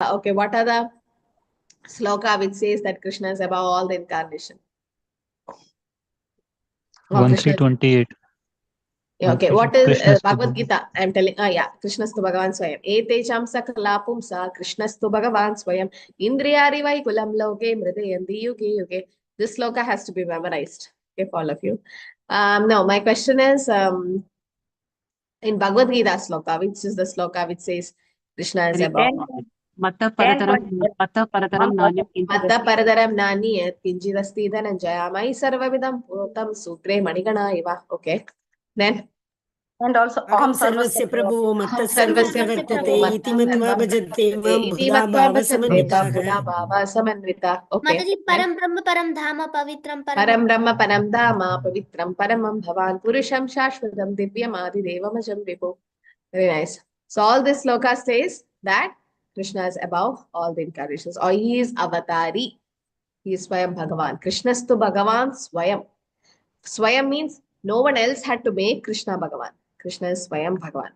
Okay, what are the sloka which says that Krishna is above all the incarnation? 1328. Yeah, okay, what is Krishnastu Bhagavad Gita? I'm telling, yeah, Krishnastu Bhagavan Swayam. Etecham sakala pumsa Krishnastu Bhagavan Swayam. Indriyari vaikulam loke mridayandi yuge yuge. This sloka has to be memorized, okay, for all of you. No, my question is, in Bhagavad Gita sloka, which is the sloka which says Krishna is above all? Matta paradaram nani kinjidasti dhananjaya mai sarvavidam putam sutre manigana iva. Okay. Then and also Aham sarvasya prabhu matta sarvasya vartate iti matva bhajate mam buddha bhava samanvita. Okay. Mataji param brahma param dhama pavitram param brahma param dhama pavitram paramam bhavan purusham shashvatam divyam adi devamajam vibhu. Very nice. So all this sloka says that Krishna is above all the incarnations, or he is avatari. He is Swayam Bhagavan. Krishnastu Bhagavan Swayam. Swayam means no one else had to make Krishna Bhagavan. Krishna is Swayam Bhagavan.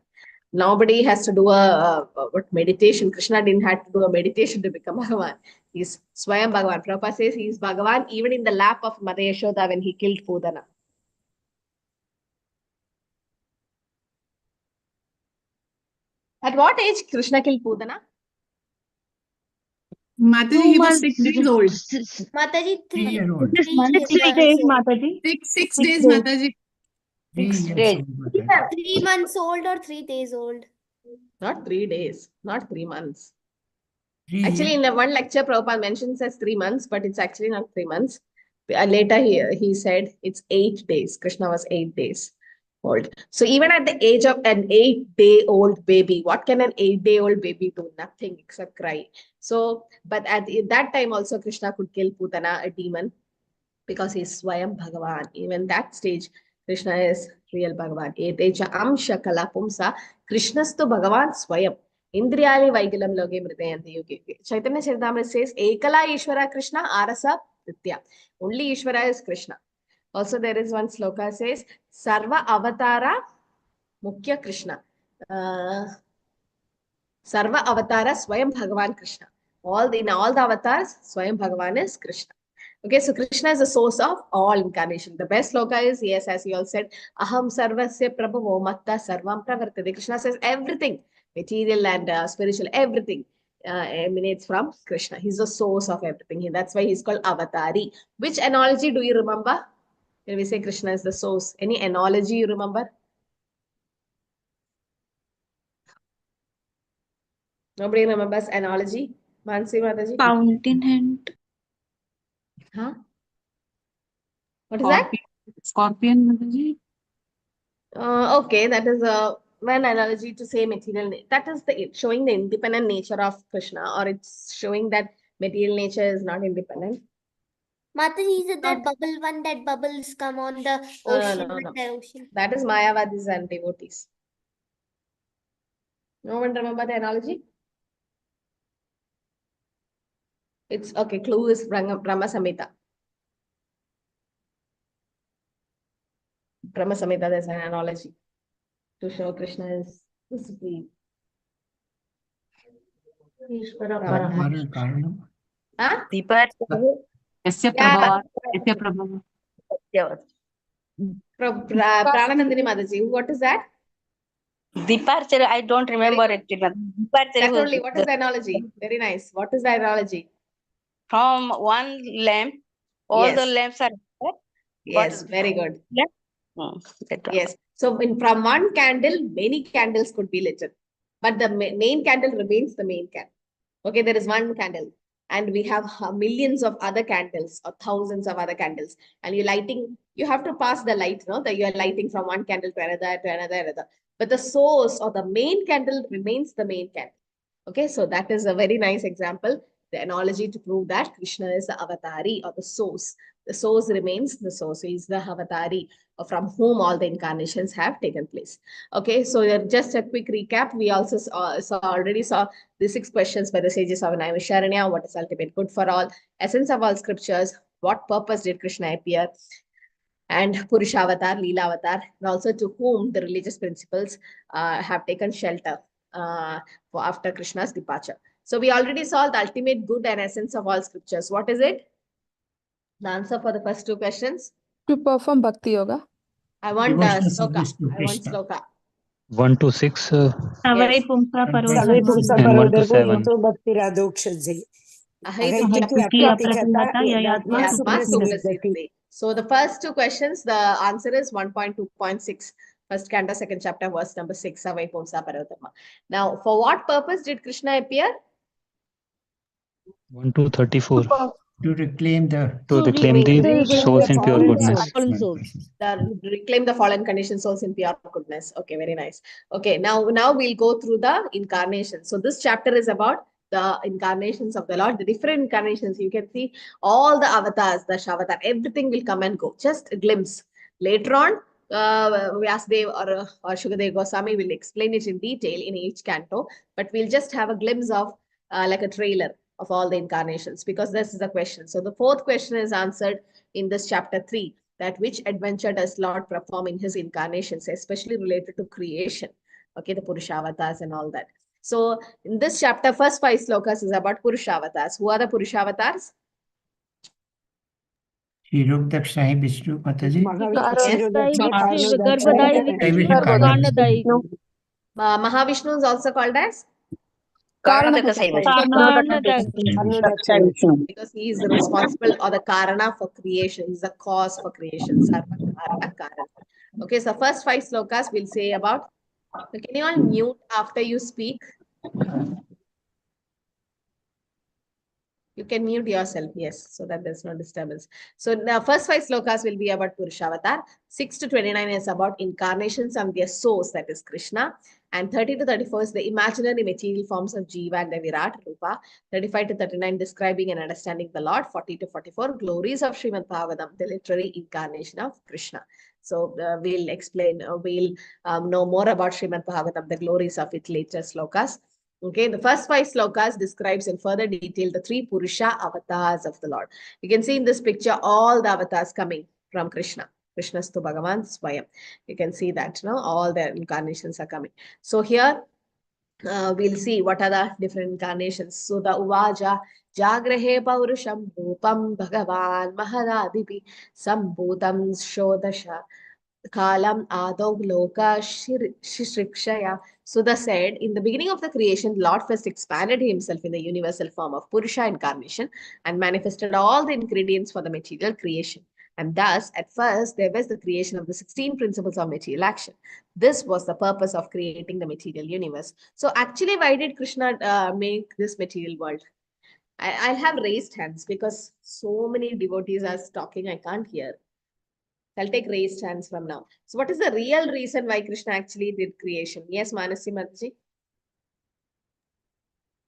Nobody has to do a meditation. Krishna didn't have to do a meditation to become Bhagavan. He's Swayam Bhagavan. Prabhupada says he is Bhagavan even in the lap of Mother Yashoda when he killed Pudana. At what age Krishna killed Pudana? Mataji, he was 6 days old. Mataji, 3 years old. 6 days, Mataji. 6 days, Mataji. 6 days. 3 months old or 3 days old? Not 3 days, not 3 months. Actually, in the one lecture, Prabhupada mentions as 3 months, but it's actually not 3 months. Later, he said it's 8 days. Krishna was 8 days old. So even at the age of an 8-day-old baby, what can an 8-day-old baby do? Nothing except cry. So, but at that time also, Krishna could kill Putana, a demon, because he's Swayam Bhagavan. Even that stage, Krishna is real Bhagavan. Etecha amsha kala pumsa Krishnastu Bhagavan Swayam. Indriyali Vaigalam loge mridayanti yuge. Chaitanya Charitamrita says, Ekala Ishvara Krishna Arasa Nitya. Only Ishvara is Krishna. Also, there is one sloka says, Sarva Avatara Mukhya Krishna. Sarva Avatara Swayam Bhagavan Krishna. In all the avatars, Swayam Bhagavan is Krishna. Okay, so Krishna is the source of all incarnation. The best sloka is, yes, as you all said, Aham Sarvasya Prabhavo Matta Sarvam Pravartade. Krishna says everything, material and spiritual, everything emanates from Krishna. He's the source of everything. That's why he's called Avatari. Which analogy do you remember? When we say Krishna is the source, any analogy you remember? Nobody remembers analogy? Mansi Mataji? Fountain head. Huh? What is that? Scorpion, Mataji. Okay, that is one analogy to say material. That is showing the independent nature of Krishna, or it's showing that material nature is not independent. Mataji, is it that bubble one, that bubbles come on the ocean? No. The ocean? That is Mayavadis and devotees. No one remember the analogy? It's okay. Clue is Brahma Samhita. Brahma Samhita, there's an analogy to show Krishna is the supreme. Huh? Yasya Prabhava. Yasya Prabhava. Prananandini Mataji, what is that? Departure, I don't remember it. That's only, what is the analogy? Very nice. What is the analogy? From one lamp, all the lamps are there. Yes, very good. Yes. So from one candle, many candles could be lit. But the main candle remains the main candle. Okay, there is one candle. And we have millions of other candles or thousands of other candles. And you're lighting, you have to pass the light, no? That you're lighting from one candle to another. But the source or the main candle remains the main candle. Okay, so that is a very nice example. The analogy to prove that Krishna is the avatari or the source. The source remains the source. He is the avatari from whom all the incarnations have taken place. Okay, so just a quick recap. We also already saw the 6 questions by the sages of Naimisharanya. What is ultimate good for all? Essence of all scriptures. What purpose did Krishna appear? And Purusha-avatar, Leela-avatar, and also to whom the religious principles have taken shelter after Krishna's departure. So we already saw the ultimate good and essence of all scriptures. What is it? The answer for the first two questions. To perform Bhakti Yoga. I want Devotional sloka. service to I want Krishna. sloka. 1 to 6, Savai Yes. Pumsa Savai Parvatma. Pumsa And 1 to Parodarbo 7. Hito Bhakti Radokshadze. Ahaitu Ahaitu Ahaitu Apratikata Apratikata Yadatma Yayatma Yatma Suprasiddhati. Suprasiddhati. So the first two questions, the answer is 1.2.6. First canto, second chapter, verse number 6. Savai Pumsa Paravadharma. Now, for what purpose did Krishna appear? 1 to 34. To reclaim the To reclaim the souls in pure goodness. Reclaim the fallen conditioned souls in pure goodness. Okay, very nice. Okay, now we'll go through the incarnation. So this chapter is about the incarnations of the Lord, the different incarnations. You can see all the avatars, the Shavatar, everything will come and go. Just a glimpse. Later on, Vyasdev or Shukadev Goswami will explain it in detail in each canto, but we'll just have a glimpse of like a trailer of all the incarnations, because this is the question. So the fourth question is answered in this chapter 3, that which adventure does Lord perform in his incarnations, especially related to creation. Okay, the Purushavatars and all that. So in this chapter, first 5 slokas is about Purushavatars. Who are the Purushavatars? Shirup Dakshai Vishnu Mataji. Mahavishnu is also called as? Because he is responsible or the Karana for creation. He is the cause for creation. Sarva Karana Karana. Okay, so first 5 slokas we'll say about. Can you all mute after you speak? You can mute yourself, yes, so that there's no disturbance. So the first 5 slokas will be about Purushaavatar. 6 to 29 is about incarnations and their source, that is Krishna. And 30 to 34 is the imaginary material forms of Jiva and the Virat Rupa. 35 to 39 describing and understanding the Lord. 40 to 44 glories of Srimad Bhagavatam, the literary incarnation of Krishna. So we'll explain, we'll know more about Srimad Bhagavatam, the glories of its later slokas. Okay, the first 5 slokas describes in further detail the 3 Purusha avatars of the Lord. You can see in this picture all the avatars coming from Krishna. Krishnastu Bhagavan Swayam. You can see that, no? All the incarnations are coming. So here we'll see what are the different incarnations. So the Uvaja Jagrahe Paurusham Rupam Bhagavan Mahadadipi Sambhutam Shodasha Kalam Adog Loka Shishikshaya. Sudha said, in the beginning of the creation, Lord first expanded himself in the universal form of Purusha incarnation and manifested all the ingredients for the material creation. And thus, at first, there was the creation of the 16 principles of material action. This was the purpose of creating the material universe. So actually, why did Krishna make this material world? I'll have raised hands because so many devotees are talking, I can't hear. I'll take raised hands from now. So what is the real reason why Krishna actually did creation? Yes, Manasi Mataji.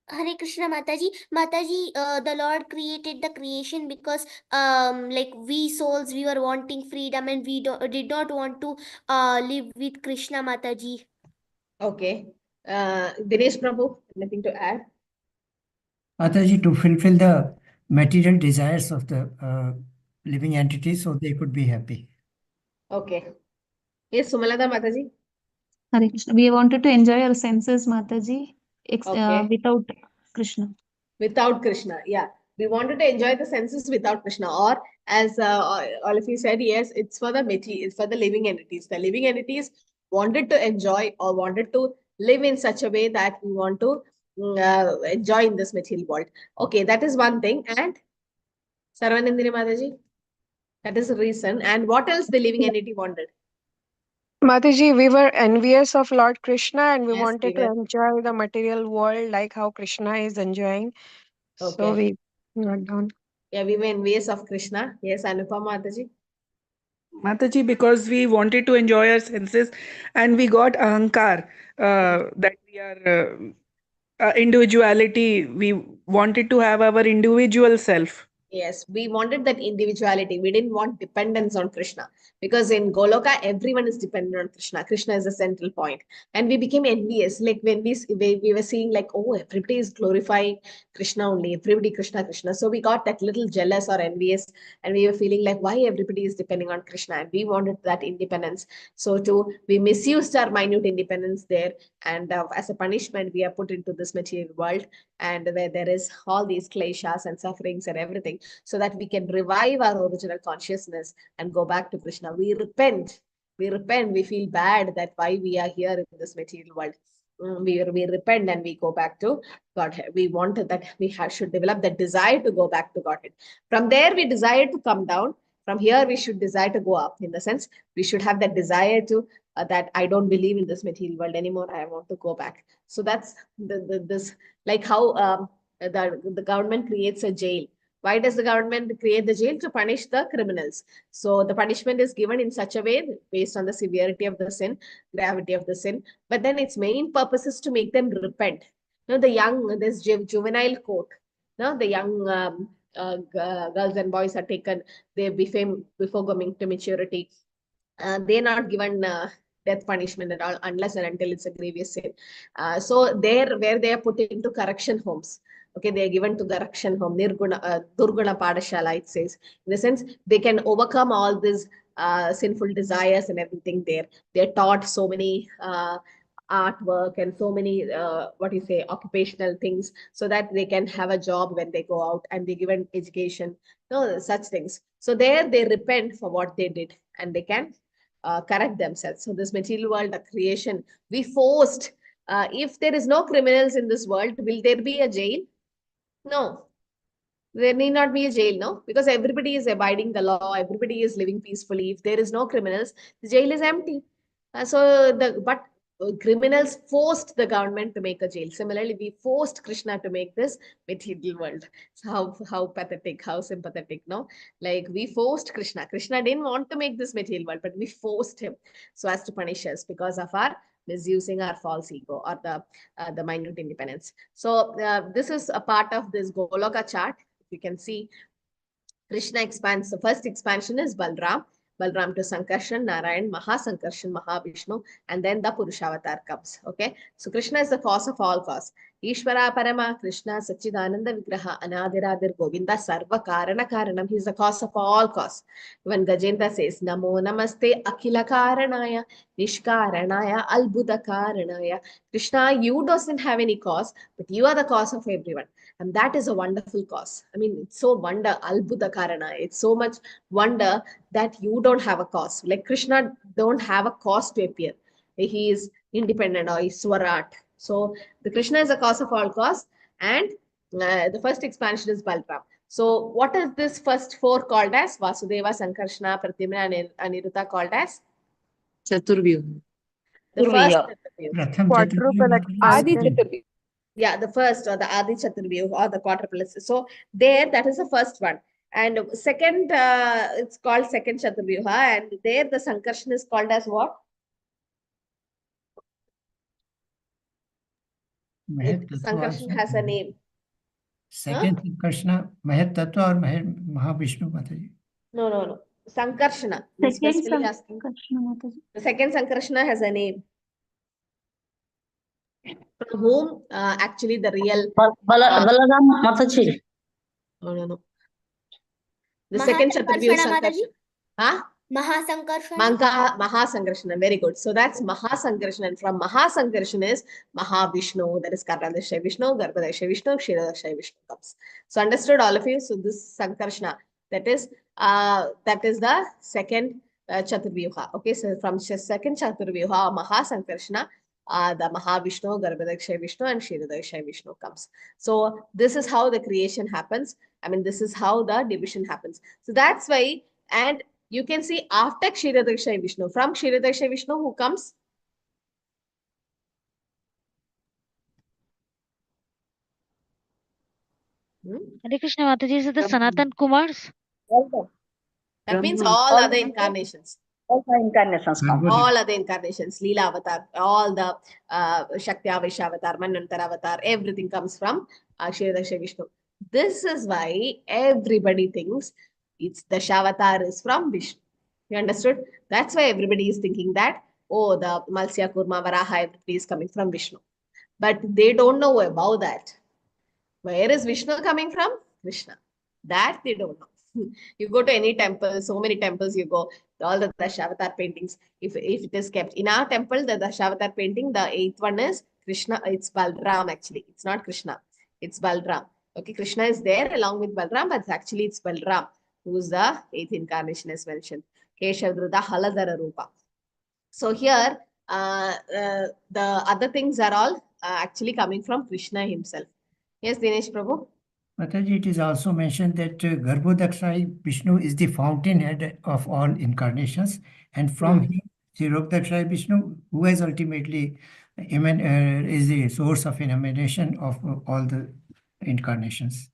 Hare Krishna Mataji. Mataji, the Lord created the creation because like we souls, we were wanting freedom and we did not want to live with Krishna Mataji. Okay. Dinesh Prabhu, anything to add? Mataji, to fulfill the material desires of the living entities so they could be happy. Okay. Yes, Sumalada Mataji. Hare Krishna. We wanted to enjoy our senses, Mataji, Okay. without Krishna. Without Krishna, yeah. We wanted to enjoy the senses without Krishna, or as all of you said, yes, it's for the material, it's for the living entities. The living entities wanted to enjoy or wanted to live in such a way that we want to enjoy in this material world. Okay, that is one thing. And Sarvanandini Mataji, that is the reason. And what else the living entity wanted? Mataji, we were envious of Lord Krishna and we Yes, wanted to enjoy the material world like how Krishna is enjoying. Okay. So we got down. Yeah, we were envious of Krishna. Yes, Anupama Mataji. Mataji, because we wanted to enjoy our senses and we got ahankar, that we are individuality. We wanted to have our individual self. Yes, we wanted that individuality. We didn't want dependence on Krishna, because in Goloka, everyone is dependent on Krishna. Krishna is the central point. And we became envious. Like when we were seeing like, oh, everybody is glorifying Krishna only, everybody Krishna, Krishna. So we got that little jealous or envious, and we were feeling like, why everybody is depending on Krishna? And we wanted that independence. So too, we misused our minute independence there. And as a punishment, we are put into this material world, and where there is all these kleshas and sufferings and everything, so that we can revive our original consciousness and go back to Krishna. We repent, we feel bad that why we are here in this material world. We repent and we go back to Godhead. We wanted that we should develop the desire to go back to Godhead. From there, we desire to come down. From here, we should desire to go up. In the sense, we should have that desire to that I don't believe in this material world anymore. I want to go back. So that's this, like how the government creates a jail. Why does the government create the jail? To punish the criminals. So the punishment is given in such a way based on the severity of the sin, gravity of the sin. But then its main purpose is to make them repent. You know, the young, this juvenile court, no, the young girls and boys are taken, they before coming to maturity. They're not given death punishment at all unless and until it's a grievous sin. So there, where they are put into correction homes. Okay, they are given to correction home, Durguna Padashala, it says. In the sense, they can overcome all these sinful desires and everything there. They're taught so many artwork and so many, occupational things, so that they can have a job when they go out, and they're given education, such things. So there they repent for what they did, and they can correct themselves. So this material world, creation, we forced. If there is no criminals in this world, will there be a jail? No, there need not be a jail, no, because everybody is abiding the law, everybody is living peacefully. If there is no criminals, the jail is empty. But criminals forced the government to make a jail. Similarly, we forced Krishna to make this material world. So how pathetic, how sympathetic, no? Like we forced Krishna. Krishna didn't want to make this material world, but we forced him so as to punish us because of our misusing our false ego or the minute independence. So this is a part of this Goloka chart. You can see Krishna expands. The first expansion is Balram to Sankarshan, Narayan, Mahasankarshan, Mahavishnu, and then the Purushavatar comes. Okay, so Krishna is the cause of all cause. Ishvara Parama Krishna Sachidananda Vigraha Anadiradir Govinda Sarva Karana Karanam. He is the cause of all cause. When Gajendra says Namo Namaste Akhila Karanaya Nishkaranaya Albuda Karanaya, Krishna, you doesn't have any cause, but you are the cause of everyone. And that is a wonderful cause. I mean, it's so wonder, Albuda Karana. It's so much wonder that you don't have a cause. Like Krishna don't have a cause to appear. He is independent or is Swarat. So the Krishna is the cause of all cause. And the first expansion is Balram. So what is this first four called as? Vasudeva, Sankarshana, Pradyumna, and Aniruddha called as? Chaturvyuha. The first Chaturvyuha. Quadruple Adi Chaturvyuha. Yeah, the first, or the Adi Chaturvyuha, or the quadruplets. So there, that is the first one. And second, it's called second Chaturvyuha. And there, the Sankarshan is called as what? Sankarshan has a name. Second Sankarsana, Mahat Tattva or Mahavishnu Mataji? No. Sankarshana. Second Sankarsana, Mataji. The second Sankarsana has a name. From whom actually the real Balaram Mataji. No. The second Chaturvyuha Sankarsana. Huh? Mahasankarshan. Mahasankarshan. Very good. So that's Mahasankarshan. And from Mahasankarshan is Mahavishnu, that is Karanadashay Vishnu, Garbhadashay Vishnu, Kshiradashay Vishnu comes. So understood all of you? So this Sankarsana, that is the second Chaturvyuha. Okay, so from second Chaturvyuha, Mahasankarsana, the Mahavishnu, Garbhadakshay Vishnu, and Kshiradashay Vishnu comes. So this is how the creation happens. I mean, this is how the division happens. So that's why, and you can see after Kshiradashay Vishnu, from Kshiradashay Vishnu, who comes? Hare Krishna Mataji, is it the Sanatan Kumars? That means all other incarnations. All incarnations come. All other incarnations, Leela Avatar, all the Shakti Avatar, Manvantara Avatar, everything comes from Kshiradashay Vishnu. This is why everybody thinks it's the Shavatar is from Vishnu. You understood? That's why everybody is thinking that, oh, the Malsya Kurma Varaha, everybody is coming from Vishnu. But they don't know about that. Where is Vishnu coming from? Krishna. That they don't know. You go to any temple, so many temples you go, all the Dashavatar paintings, if it is kept. In our temple, the Dashavatar painting, the eighth one is Krishna, it's Balram actually. It's not Krishna, it's Balram. Okay, Krishna is there along with Balram, but actually it's Balram, who's the eighth incarnation as mentioned. Keshavdruta Haladara Rupa. So here, the other things are all actually coming from Krishna himself. Yes, Dinesh Prabhu? Mataji, it is also mentioned that Garbhodakshai Vishnu is the fountainhead of all incarnations, and from him, Tirobdakshai Vishnu, who has ultimately is the source of emanation of all the incarnations.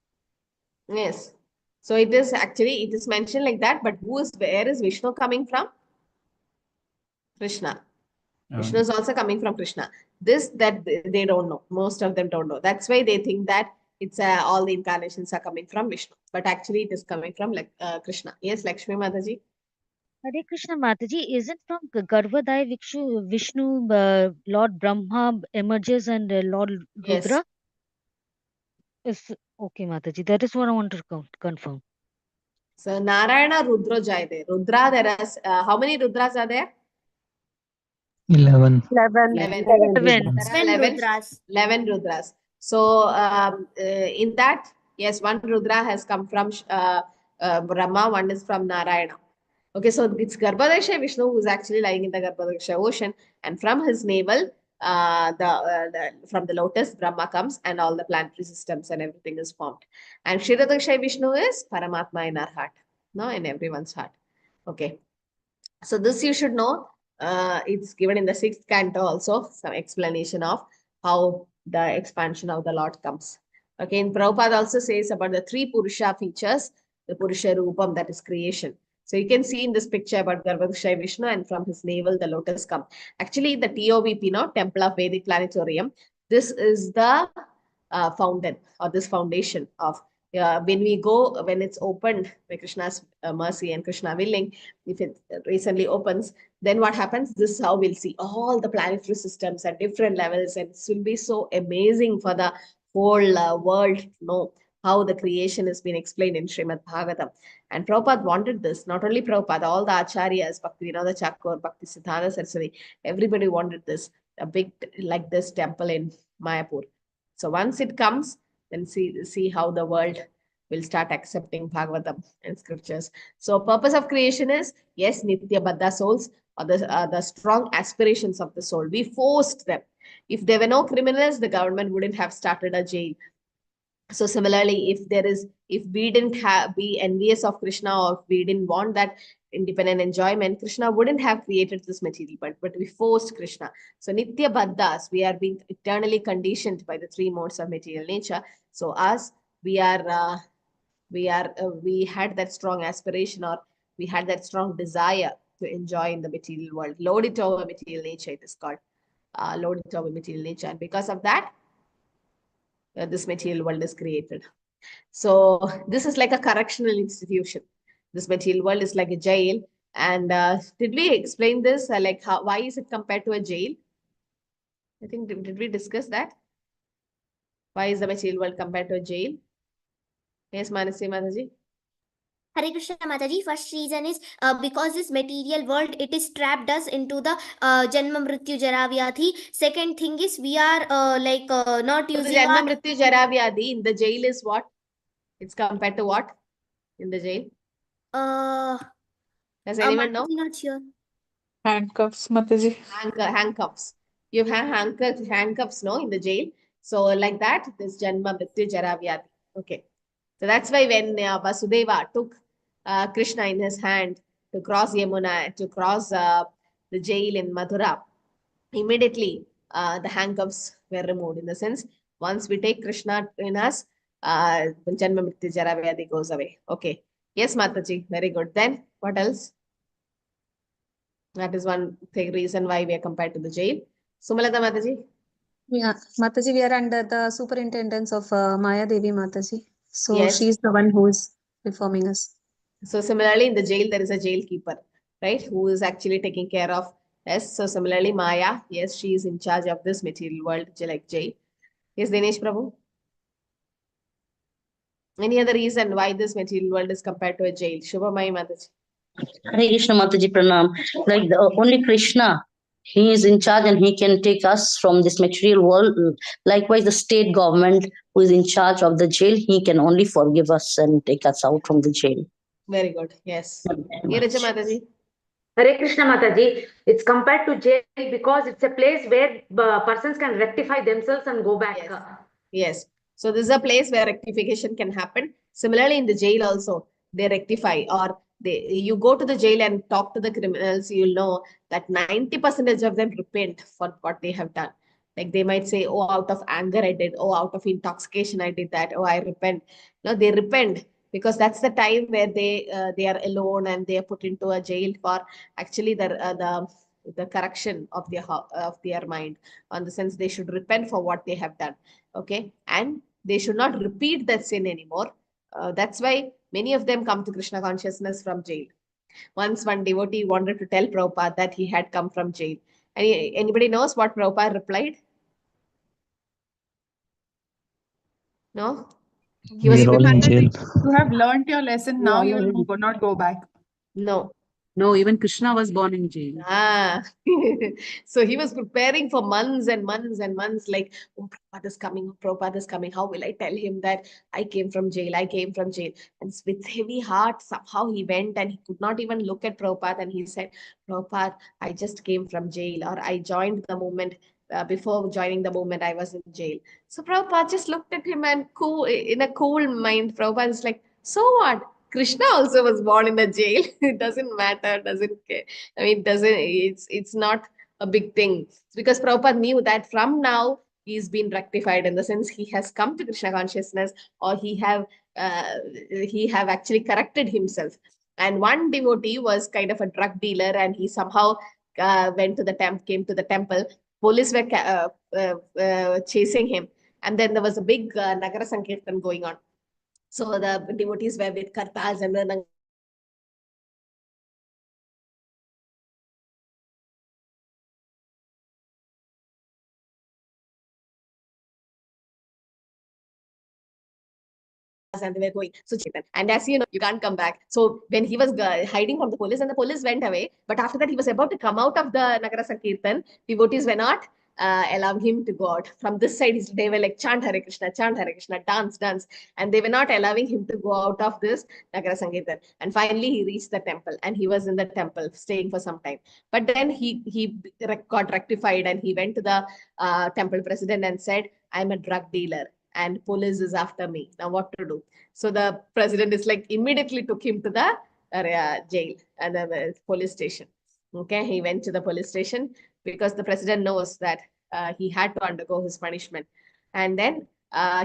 Yes. So it is actually, it is mentioned like that, but where is Vishnu coming from? Krishna. Vishnu is also coming from Krishna. This, that they don't know. Most of them don't know. That's why they think that it's all the incarnations are coming from Vishnu. But actually it is coming from Krishna. Yes, Lakshmi Mataji? Hare Krishna Mataji, isn't from Garbhodaya Vishnu, Lord Brahma emerges and Lord Rudra? Yes. Okay, Mataji, that is what I want to confirm. So Narayana Rudra Jayade. Rudra, there are, how many Rudras are there? 11. 11 Rudras. 11 Rudras. So in that, yes, one Rudra has come from Brahma, one is from Narayana. Okay, so it's Garbhodakshaya Vishnu who is actually lying in the Garbhodakshaya ocean, and from his navel, from the lotus, Brahma comes and all the planetary systems and everything is formed. And Kshirodakshaya Vishnu is Paramatma in our heart, no, in everyone's heart. Okay, so this you should know. It's given in the 6th canto also, some explanation of how the expansion of the Lord comes. Okay, and Prabhupada also says about the 3 Purusha features, the Purusha Rupam, that is creation. So you can see in this picture about Garbhodakshaya Vishnu, and from his navel the lotus come. Actually, the TOVP, no, Temple of Vedic Planetarium, this is the fountain or this foundation of when we go, when it's opened by Krishna's mercy and Krishna willing, if it recently opens, then what happens? This is how we'll see all the planetary systems at different levels, and it will be so amazing for the whole world to know how the creation has been explained in Srimad Bhagavatam. And Prabhupada wanted this, not only Prabhupada, all the acharyas, Bhakti Vinod Thakur, Bhakti Siddhanta Saraswati, everybody wanted this, a big like this temple in Mayapur. So once it comes, then see how the world will start accepting Bhagavatam and scriptures. So purpose of creation is, yes, Nitya Baddha souls, or the strong aspirations of the soul. We forced them. If there were no criminals, the government wouldn't have started a jail. So similarly, if we didn't be envious of Krishna, or if we didn't want that independent enjoyment, Krishna wouldn't have created this material, but we forced Krishna. So Nitya Baddhas, we are being eternally conditioned by the 3 modes of material nature. So us, we had that strong aspiration, or we had that strong desire to enjoy in the material world. Load it over material nature, it is called. Load it over material nature. And because of that, this material world is created. So this is like a correctional institution. This material world is like a jail. And did we explain this? Like why is it compared to a jail? I think, did we discuss that? Why is the material world compared to a jail? Yes, Manasi Mataji. Hare Krishna Mataji, first reason is because this material world, it is trapped us into the Janma Mrityu Jara Vyadhi. Second thing is we are not using the Janma Mrityu Jara Vyadhi in the jail is what? It's compared to what in the jail? Does anyone know? Not sure. Handcuffs, Mataji. Handcuffs. You have handcuffs, no, in the jail. So like that, this Janma Mrityu Jara Vyadhi. Okay. So that's why when Vasudeva took Krishna in his hand to cross Yamuna, to cross the jail in Mathura, immediately the handcuffs were removed. In the sense, once we take Krishna in us, Janma Mrityu Jara Vyadhi goes away. Okay. Yes, Mataji. Very good. Then what else? That is one reason why we are compared to the jail. Sumalata Mataji? Yeah, Mataji, we are under the superintendence of Maya Devi Mataji. So Yes. she's the one who is informing us. So similarly, in the jail, there is a jail keeper, right? Who is actually taking care of us. So similarly, Maya, yes, she is in charge of this material world, like jail. Yes, Dinesh Prabhu. Any other reason why this material world is compared to a jail? Shubhamai Mataji. Hare Krishna Mataji Pranam. Like only Krishna, he is in charge and he can take us from this material world. Likewise, the state government who is in charge of the jail, he can only forgive us and take us out from the jail. Very good. Yes. Neeraja Mataji. Hare Krishna Mataji, it's compared to jail because it's a place where persons can rectify themselves and go back. Yes. Yes. So this is a place where rectification can happen. Similarly, in the jail also, they rectify, or you go to the jail and talk to the criminals, you'll know that 90% of them repent for what they have done. Like they might say, oh, out of anger I did, oh, out of intoxication I did that, oh, I repent. No, they repent because that's the time where they are alone and they are put into a jail for actually the correction of their mind. On the sense they should repent for what they have done. Okay, and they should not repeat that sin anymore. That's why many of them come to Krishna consciousness from jail. Once one devotee wanted to tell Prabhupada that he had come from jail. Anybody knows what Prabhupada replied? No? He was We're all in jail. You have learned your lesson. Now you will not go back. No. No, even Krishna was born in jail. So he was preparing for months and months and months, like, oh, Prabhupada is coming, oh, Prabhupada is coming. How will I tell him that I came from jail? I came from jail. And with heavy heart, somehow he went and he could not even look at Prabhupada. And he said, Prabhupada, I just came from jail, or I joined the movement. Before joining the movement, I was in jail. So Prabhupada just looked at him and in a cool mind, Prabhupada is like, so what? Krishna also was born in a jail. It doesn't matter, doesn't care. I mean, it's not a big thing. Because Prabhupada knew that from now he's been rectified in the sense he has come to Krishna consciousness, or he have actually corrected himself. And one devotee was kind of a drug dealer, and he somehow came to the temple. Police were chasing him, and then there was a big Nagara Sankirtan going on. So the devotees were with kartals and then and they were going. So and as you know, you can't come back. So when he was hiding from the police, and the police went away, but after that he was about to come out of the Nagara Sankirtan, devotees were not allowing him to go out. From this side, they were like, chant Hare Krishna, dance, dance. And they were not allowing him to go out of this Nagara Sankirtan. And finally, he reached the temple, and he was in the temple staying for some time. But then he got rectified, and he went to the temple president and said, I'm a drug dealer and police is after me. Now what to do? So the president is like immediately took him to the jail and the police station. Okay, he went to the police station because the president knows that he had to undergo his punishment. And then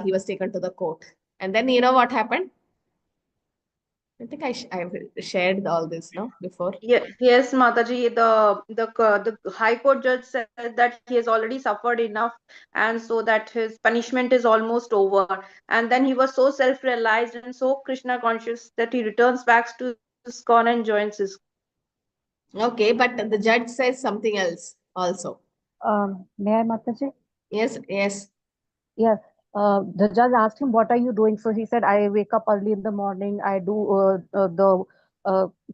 he was taken to the court. And then you know what happened? I think I've shared all this, no, before. Yes, Mataji. The High Court judge said that he has already suffered enough, and so that his punishment is almost over. And then he was so self-realized and so Krishna conscious that he returns back to ISKCON and joins his. Okay, but the judge says something else also. May I, Mataji? Yes, yes. Yes. The judge asked him, what are you doing? So he said, I wake up early in the morning, I do the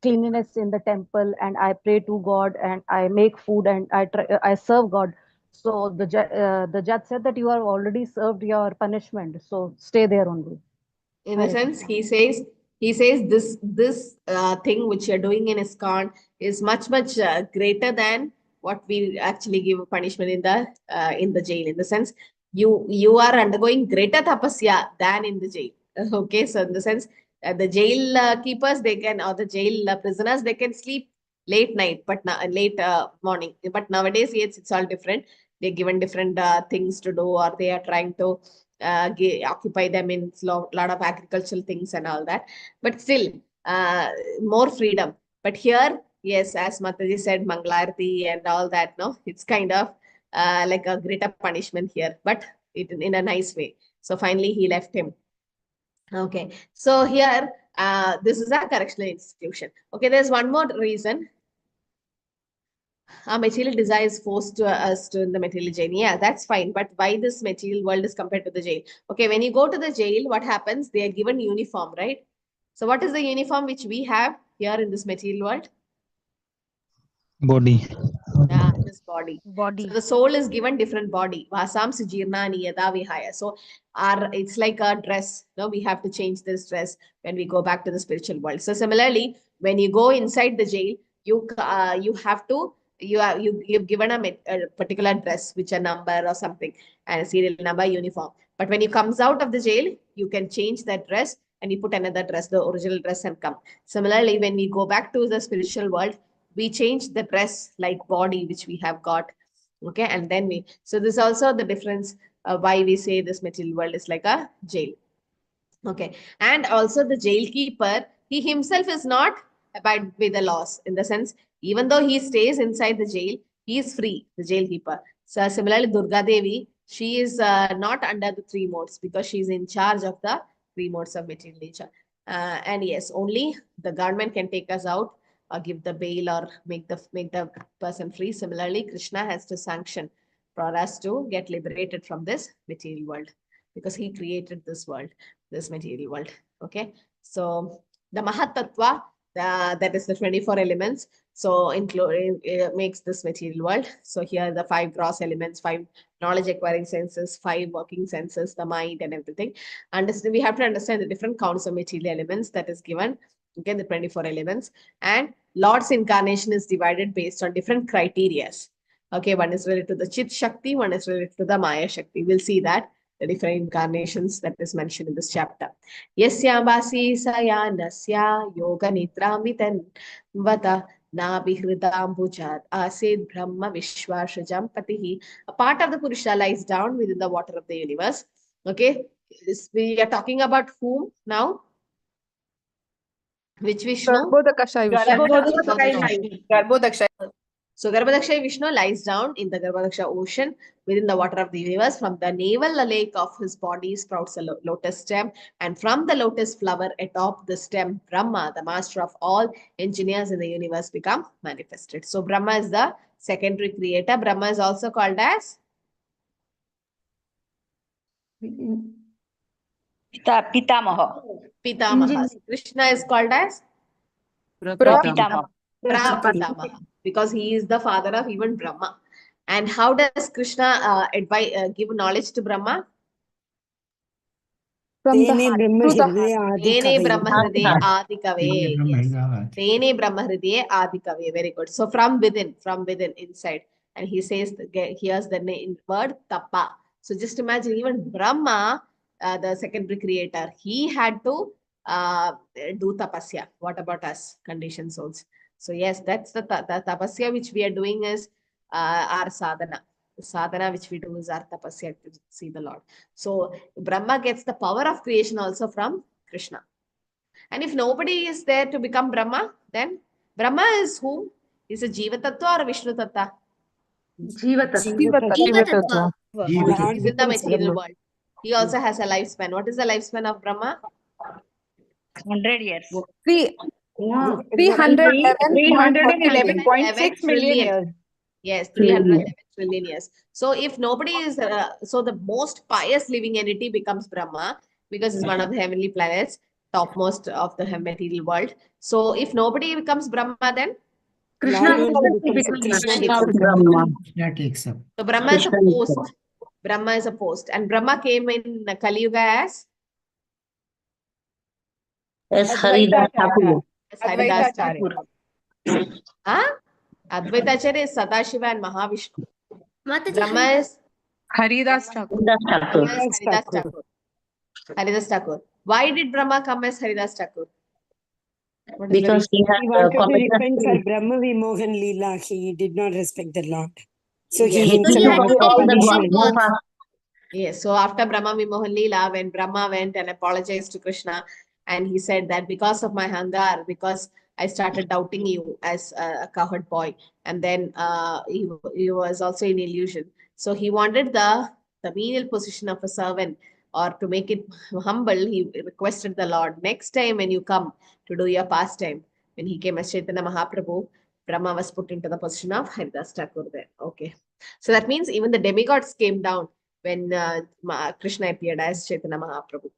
cleanliness in the temple, and I pray to God, and I make food, and I serve God. So the judge said that you have already served your punishment, so stay there only. In a sense, he says this thing which you're doing in ISKCON is much greater than what we actually give punishment in the jail. In the sense, you are undergoing greater tapasya than in the jail. Okay, so in the sense, the jail keepers, they can, or the jail prisoners, they can sleep late night, but late morning. But nowadays, yes, it's all different. They're given different things to do, or they are trying to occupy them in a lot of agricultural things and all that. But still, more freedom. But here, yes, as Mataji said, Mangalarti and all that, no, it's kind of like a greater punishment here, but in a nice way. So finally, he left him. Okay, so here, this is a correctional institution. Okay, there's one more reason. Our material desire is forced to us to in the material jail. Yeah, that's fine. But why this material world is compared to the jail? Okay, when you go to the jail, what happens? They are given uniform, right? So what is the uniform which we have here in this material world? Body. Yeah, this body. Body. So the soul is given different body. Vasam sujirnani yada vihaya. So it's like a dress. No, we have to change this dress when we go back to the spiritual world. So similarly, when you go inside the jail, you have to you've given a particular dress, which a number or something, and a serial number, uniform. But when you comes out of the jail, you can change that dress and you put another dress, the original dress, and come. Similarly, when we go back to the spiritual world, we change the dress like body which we have got. Okay, and then so this is also the difference why we say this material world is like a jail. Okay, and also the jail keeper, he himself is not abide by the laws, in the sense, even though he stays inside the jail, he is free, the jail keeper. So similarly, Durga Devi, she is not under the three modes, because she is in charge of the three modes of material nature. And yes, only the government can take us out or give the bail or make the person free. Similarly, Krishna has to sanction for us to get liberated from this material world, because he created this world, this material world. Okay, so the Mahatattva, that is the 24 elements. So including makes this material world. So here the 5 gross elements, 5 knowledge acquiring senses, 5 working senses, the mind and everything. Understand, we have to understand the different counts of material elements that is given. Okay, the 24 elements. And Lord's incarnation is divided based on different criterias. Okay, one is related to the Chit Shakti, one is related to the Maya Shakti. We'll see that, the different incarnations that is mentioned in this chapter. Yasya Basi Sayanasya Yoga Nitramitan Vata Nabihridambujat Asid Brahma Vishwashajam Patihi. A part of the Purusha lies down within the water of the universe. Okay, we are talking about whom now? Which Vishnu? Garbhodakashayi Garbhodakashayi. So Garbhodakashayi Vishnu lies down in the Garbhodaksha ocean within the water of the universe. From the navel lake of his body sprouts a lotus stem, and from the lotus flower atop the stem, Brahma, the master of all engineers in the universe, become manifested. So Brahma is the secondary creator. Brahma is also called as Pitamaha. Pitamaha. Krishna is called as Prapitamaha. Prapitamaha, because he is the father of even Brahma. And how does Krishna give knowledge to Brahma? From the heart. Tene Brahma Hridaye Adikave. Yes. Tene Brahma Hridaye Adikave. Very good. So from within, inside. And he says, here's the word Tapa. So just imagine, even Brahma, the secondary creator, he had to do tapasya. What about us, conditioned souls? So yes, that's the tapasya which we are doing is our sadhana. The sadhana which we do is our tapasya to see the Lord. So Brahma gets the power of creation also from Krishna. And if nobody is there to become Brahma, then Brahma is whom? Is a Jiva Tattva or a Vishnu Tattva? Jiva Tattva. He's in the material world. He also has a lifespan. What is the lifespan of Brahma? 100 years. 311.6 million years. Yes, 311 trillion years. So if nobody is, so the most pious living entity becomes Brahma, because it's one of the heavenly planets, topmost of the material world. So if nobody becomes Brahma, then Krishna takes up. So Brahma is a post. Brahma is a post. And Brahma came in Kali Yuga as Haridas Thakur. Haridas Thakur. Advaitacharya is Sadashiva and Mahavishnu. Brahma is Haridas Thakur. Haridas Thakur. Why did Brahma come as Haridas Thakur? Because he wanted to repent for Brahma Vimohan Leela. He did not respect the Lord. So he himself asked for punishment. Yes, so after Brahma Vimohan Leela, when Brahma went and apologized to Krishna, and he said that because of my hangar, because I started doubting you as a cowherd boy, and then he was also in illusion. So he wanted the menial position of a servant or to make it humble, he requested the Lord, next time when you come to do your pastime, when he came as Chaitanya Mahaprabhu, Brahma was put into the position of Haridas Thakur there. Okay. So that means even the demigods came down when Krishna appeared as Chaitanya Mahaprabhu.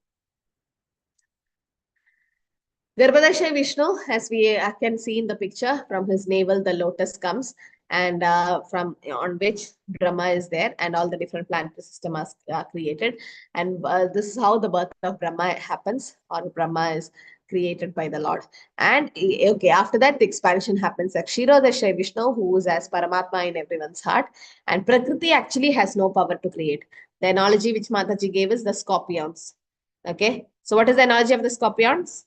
Garbhodakshaya Vishnu, as we can see in the picture, from his navel the lotus comes, and from on which Brahma is there, and all the different planetary systems are created. And this is how the birth of Brahma happens, or Brahma is created by the Lord. And okay, after that, the expansion happens. Kshirodakshaya Vishnu, who is as Paramatma in everyone's heart, and Prakriti actually has no power to create. The analogy which Mataji gave is the scorpions. Okay, so what is the analogy of the scorpions?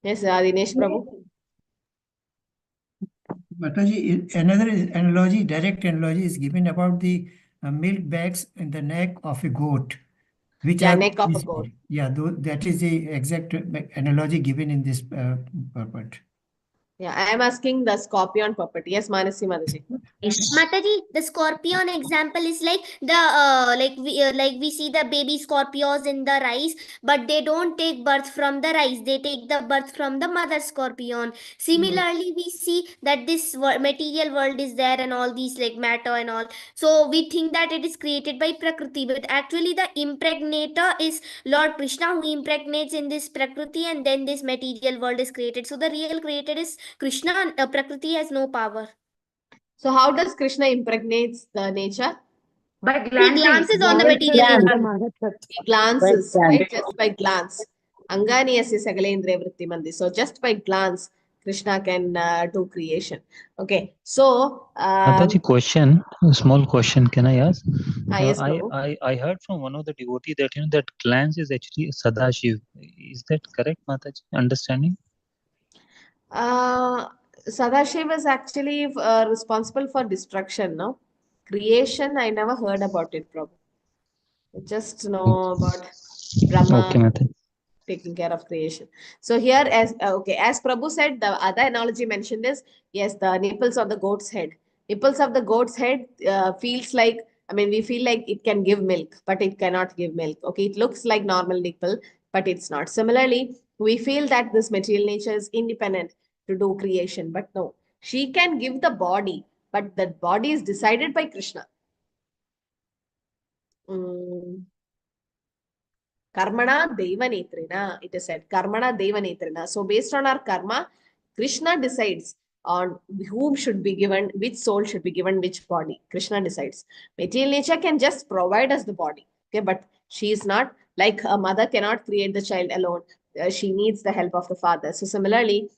Yes, Dinesh Prabhu. Mataji, another analogy, direct analogy is given about the milk bags in the neck of a goat, which are neck of a goat. Yeah, that is the exact analogy given in this purport. Yeah, I am asking the scorpion puppet. Yes, Manasi Mataji. Mataji, the scorpion example is like the like we see the baby scorpions in the rice, but they don't take birth from the rice. They take the birth from the mother scorpion. Similarly, we see that this material world is there and all these like matter and all. So we think that it is created by Prakriti, but actually the impregnator is Lord Krishna, who impregnates in this Prakriti, and then this material world is created. So the real creator is Krishna, and Prakriti has no power. So how does Krishna impregnates the nature? By He glancing. glances on the material nature. He glances, right? Just by glance. Angani yasya sagalendriya vritti mandi. So just by glance, Krishna can do creation. Okay. So Mataji, question, a small question, can I ask? yes, Prabhu. I heard from one of the devotee that that glance is actually Sadashiv. Is that correct, Mataji? Understanding? Sadashiv is actually responsible for destruction, no? Creation, I never heard about it, Prabhu. I just know about Brahma. Okay, Mataji. Taking care of creation. So here, as as Prabhu said, the other analogy mentioned is, yes, the nipples of the goat's head. Nipples of the goat's head feels like, I mean, we feel like it can give milk, but it cannot give milk. Okay, it looks like normal nipple, but it's not. Similarly, we feel that this material nature is independent to do creation, but no, she can give the body, but that body is decided by Krishna. Karmana Deva Netrina, it is said. Karmana Deva Netrina. So based on our karma, Krishna decides on whom should be given, which soul should be given which body. Krishna decides. Material nature can just provide us the body. Okay, but she is not, like a mother cannot create the child alone. She needs the help of the father. So similarly,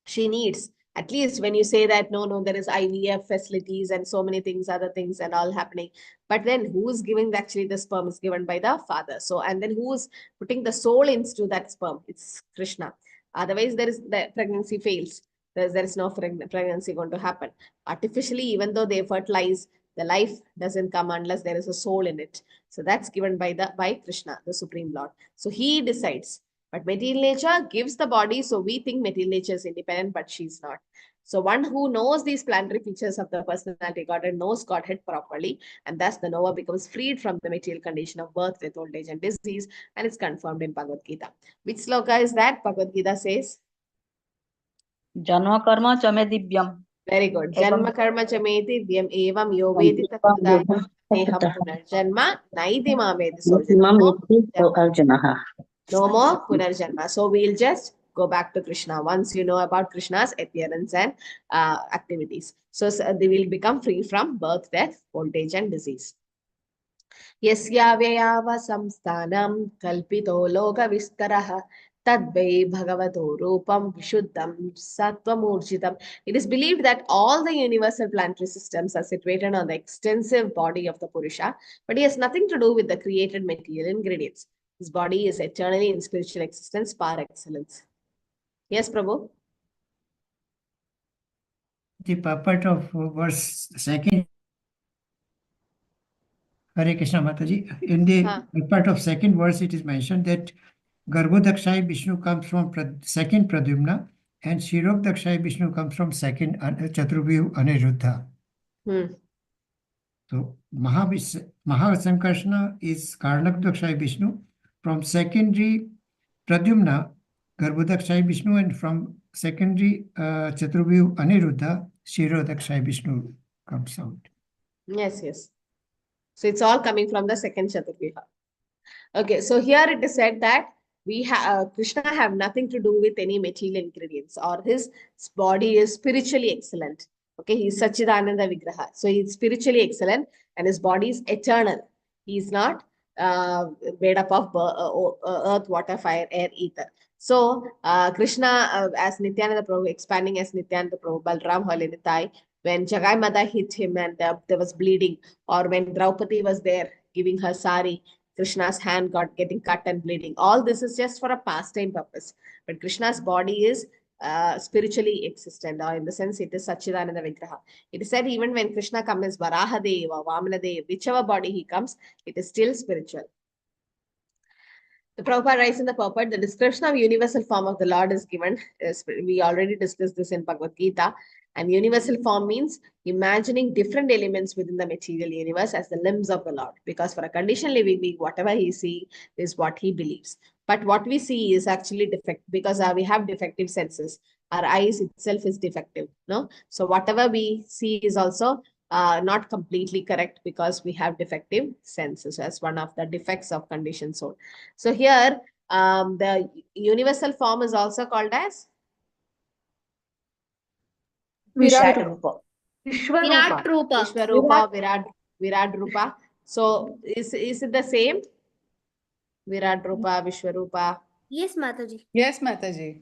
she needs, at least when you say that no, there is IVF facilities and so many things, other things and all happening, but then who's giving actually the sperm is given by the father. So, and then who's putting the soul into that sperm? It's Krishna. Otherwise, there is the pregnancy fails. There is no pregnancy going to happen artificially. Even though they fertilize, the life doesn't come unless there is a soul in it. So that's given by Krishna, the Supreme Lord. So he decides. But material nature gives the body, so we think material nature is independent, but she's not. So one who knows these planetary features of the personality Godhead knows Godhead properly, and thus the knower becomes freed from the material condition of birth, death, old age, and disease, and it's confirmed in Bhagavad Gita. Which sloka is that? Bhagavad Gita says, Janma karma chame divyam. Very good. Janma karma chame divyam evam yo vedi tattva neham punarjanma naidima vedi. So Arjuna. no more punarjanma. So we'll just go back to Krishna once you know about Krishna's appearance and activities. So they will become free from birth, death, old age, and disease. Yasyavayava samsthanam kalpito loka vistaraha tadvai bhagavato rupam vishuddham sattvamurjitam. It is believed that all the universal planetary systems are situated on the extensive body of the Purusha, but he has nothing to do with the created material ingredients. His body is eternally in spiritual existence par excellence. Yes, Prabhu? The purport of verse 2nd. Hare Krishna Mataji. In the part of 2nd verse, it is mentioned that Garbhodakshaya Vishnu comes from 2nd Pradyumna, and Shirodakshaya Vishnu comes from 2nd Chaturvyu Aniruddha. So Mahasankarsana is Karnakdakshay Vishnu. From secondary Pradyumna, Garbhodakshay Vishnu, and from secondary Chaturvyu Aniruddha, Shirodakshay Vishnu comes out. Yes, yes. So it's all coming from the second Chaturvyuha. Okay, so here it is said that we have Krishna have nothing to do with any material ingredients, or his body is spiritually excellent. Okay, he's Sachidananda Vigraha. So he's spiritually excellent and his body is eternal. He's not made up of earth, water, fire, air, ether. So Krishna, as Nityananda Prabhu, expanding as Nityananda Prabhu, Balram Halinitai, when Jagai Mata hit him and there was bleeding, or when Draupadi was there giving her sari, Krishna's hand got getting cut and bleeding. All this is just for a pastime purpose. But Krishna's body is spiritually existent, or in the sense it is Sachidananda Vigraha. It is said even when Krishna comes as Varahadeva, Vamanadeva, whichever body he comes, it is still spiritual. The Prabhupada writes in the purport, the description of universal form of the Lord is given. We already discussed this in Bhagavad Gita. And universal form means imagining different elements within the material universe as the limbs of the Lord. Because for a conditioned living being, whatever he sees is what he believes. But what we see is actually defective, because we have defective senses. Our eyes itself is defective. No? So whatever we see is also not completely correct, because we have defective senses as one of the defects of conditioned soul. So here, the universal form is also called as Virat Rupa. Virat Rupa. Vishwarupa, Virat Rupa. So is it the same? Virat Rupa, Vishwarupa. Yes, Mataji. Yes, Mataji.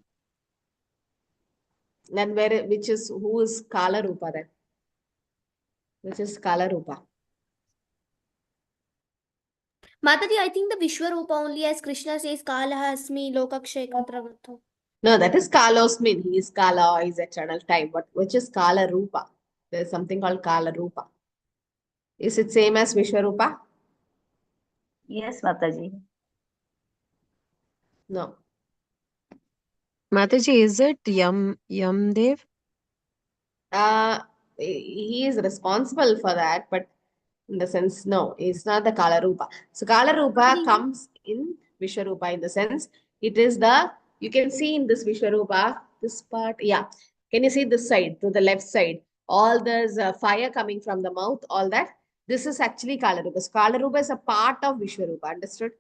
Then who is Kala Rupa then? Which is Kala Rupa? Mataji, I think the Vishwarupa only, as Krishna says, Kala Hasmi Lokakshay Katravatho. No, that is Kalosmin. He is Kala, he is eternal time. But which is Kala Rupa? There is something called Kala Rupa. Is it same as Vishwarupa? Yes, Mataji. No. Mataji, is it Yamdev? He is responsible for that, but in the sense, no, it's not the Kala Rupa. So Kala Rupa comes in Vishwarupa in the sense, it is the, you can see in this Vishwarupa, this part, yeah. Can you see this side, to the left side? All there's fire coming from the mouth, all that. This is actually Kala Rupa. So Kala Rupa is a part of Vishwarupa, understood?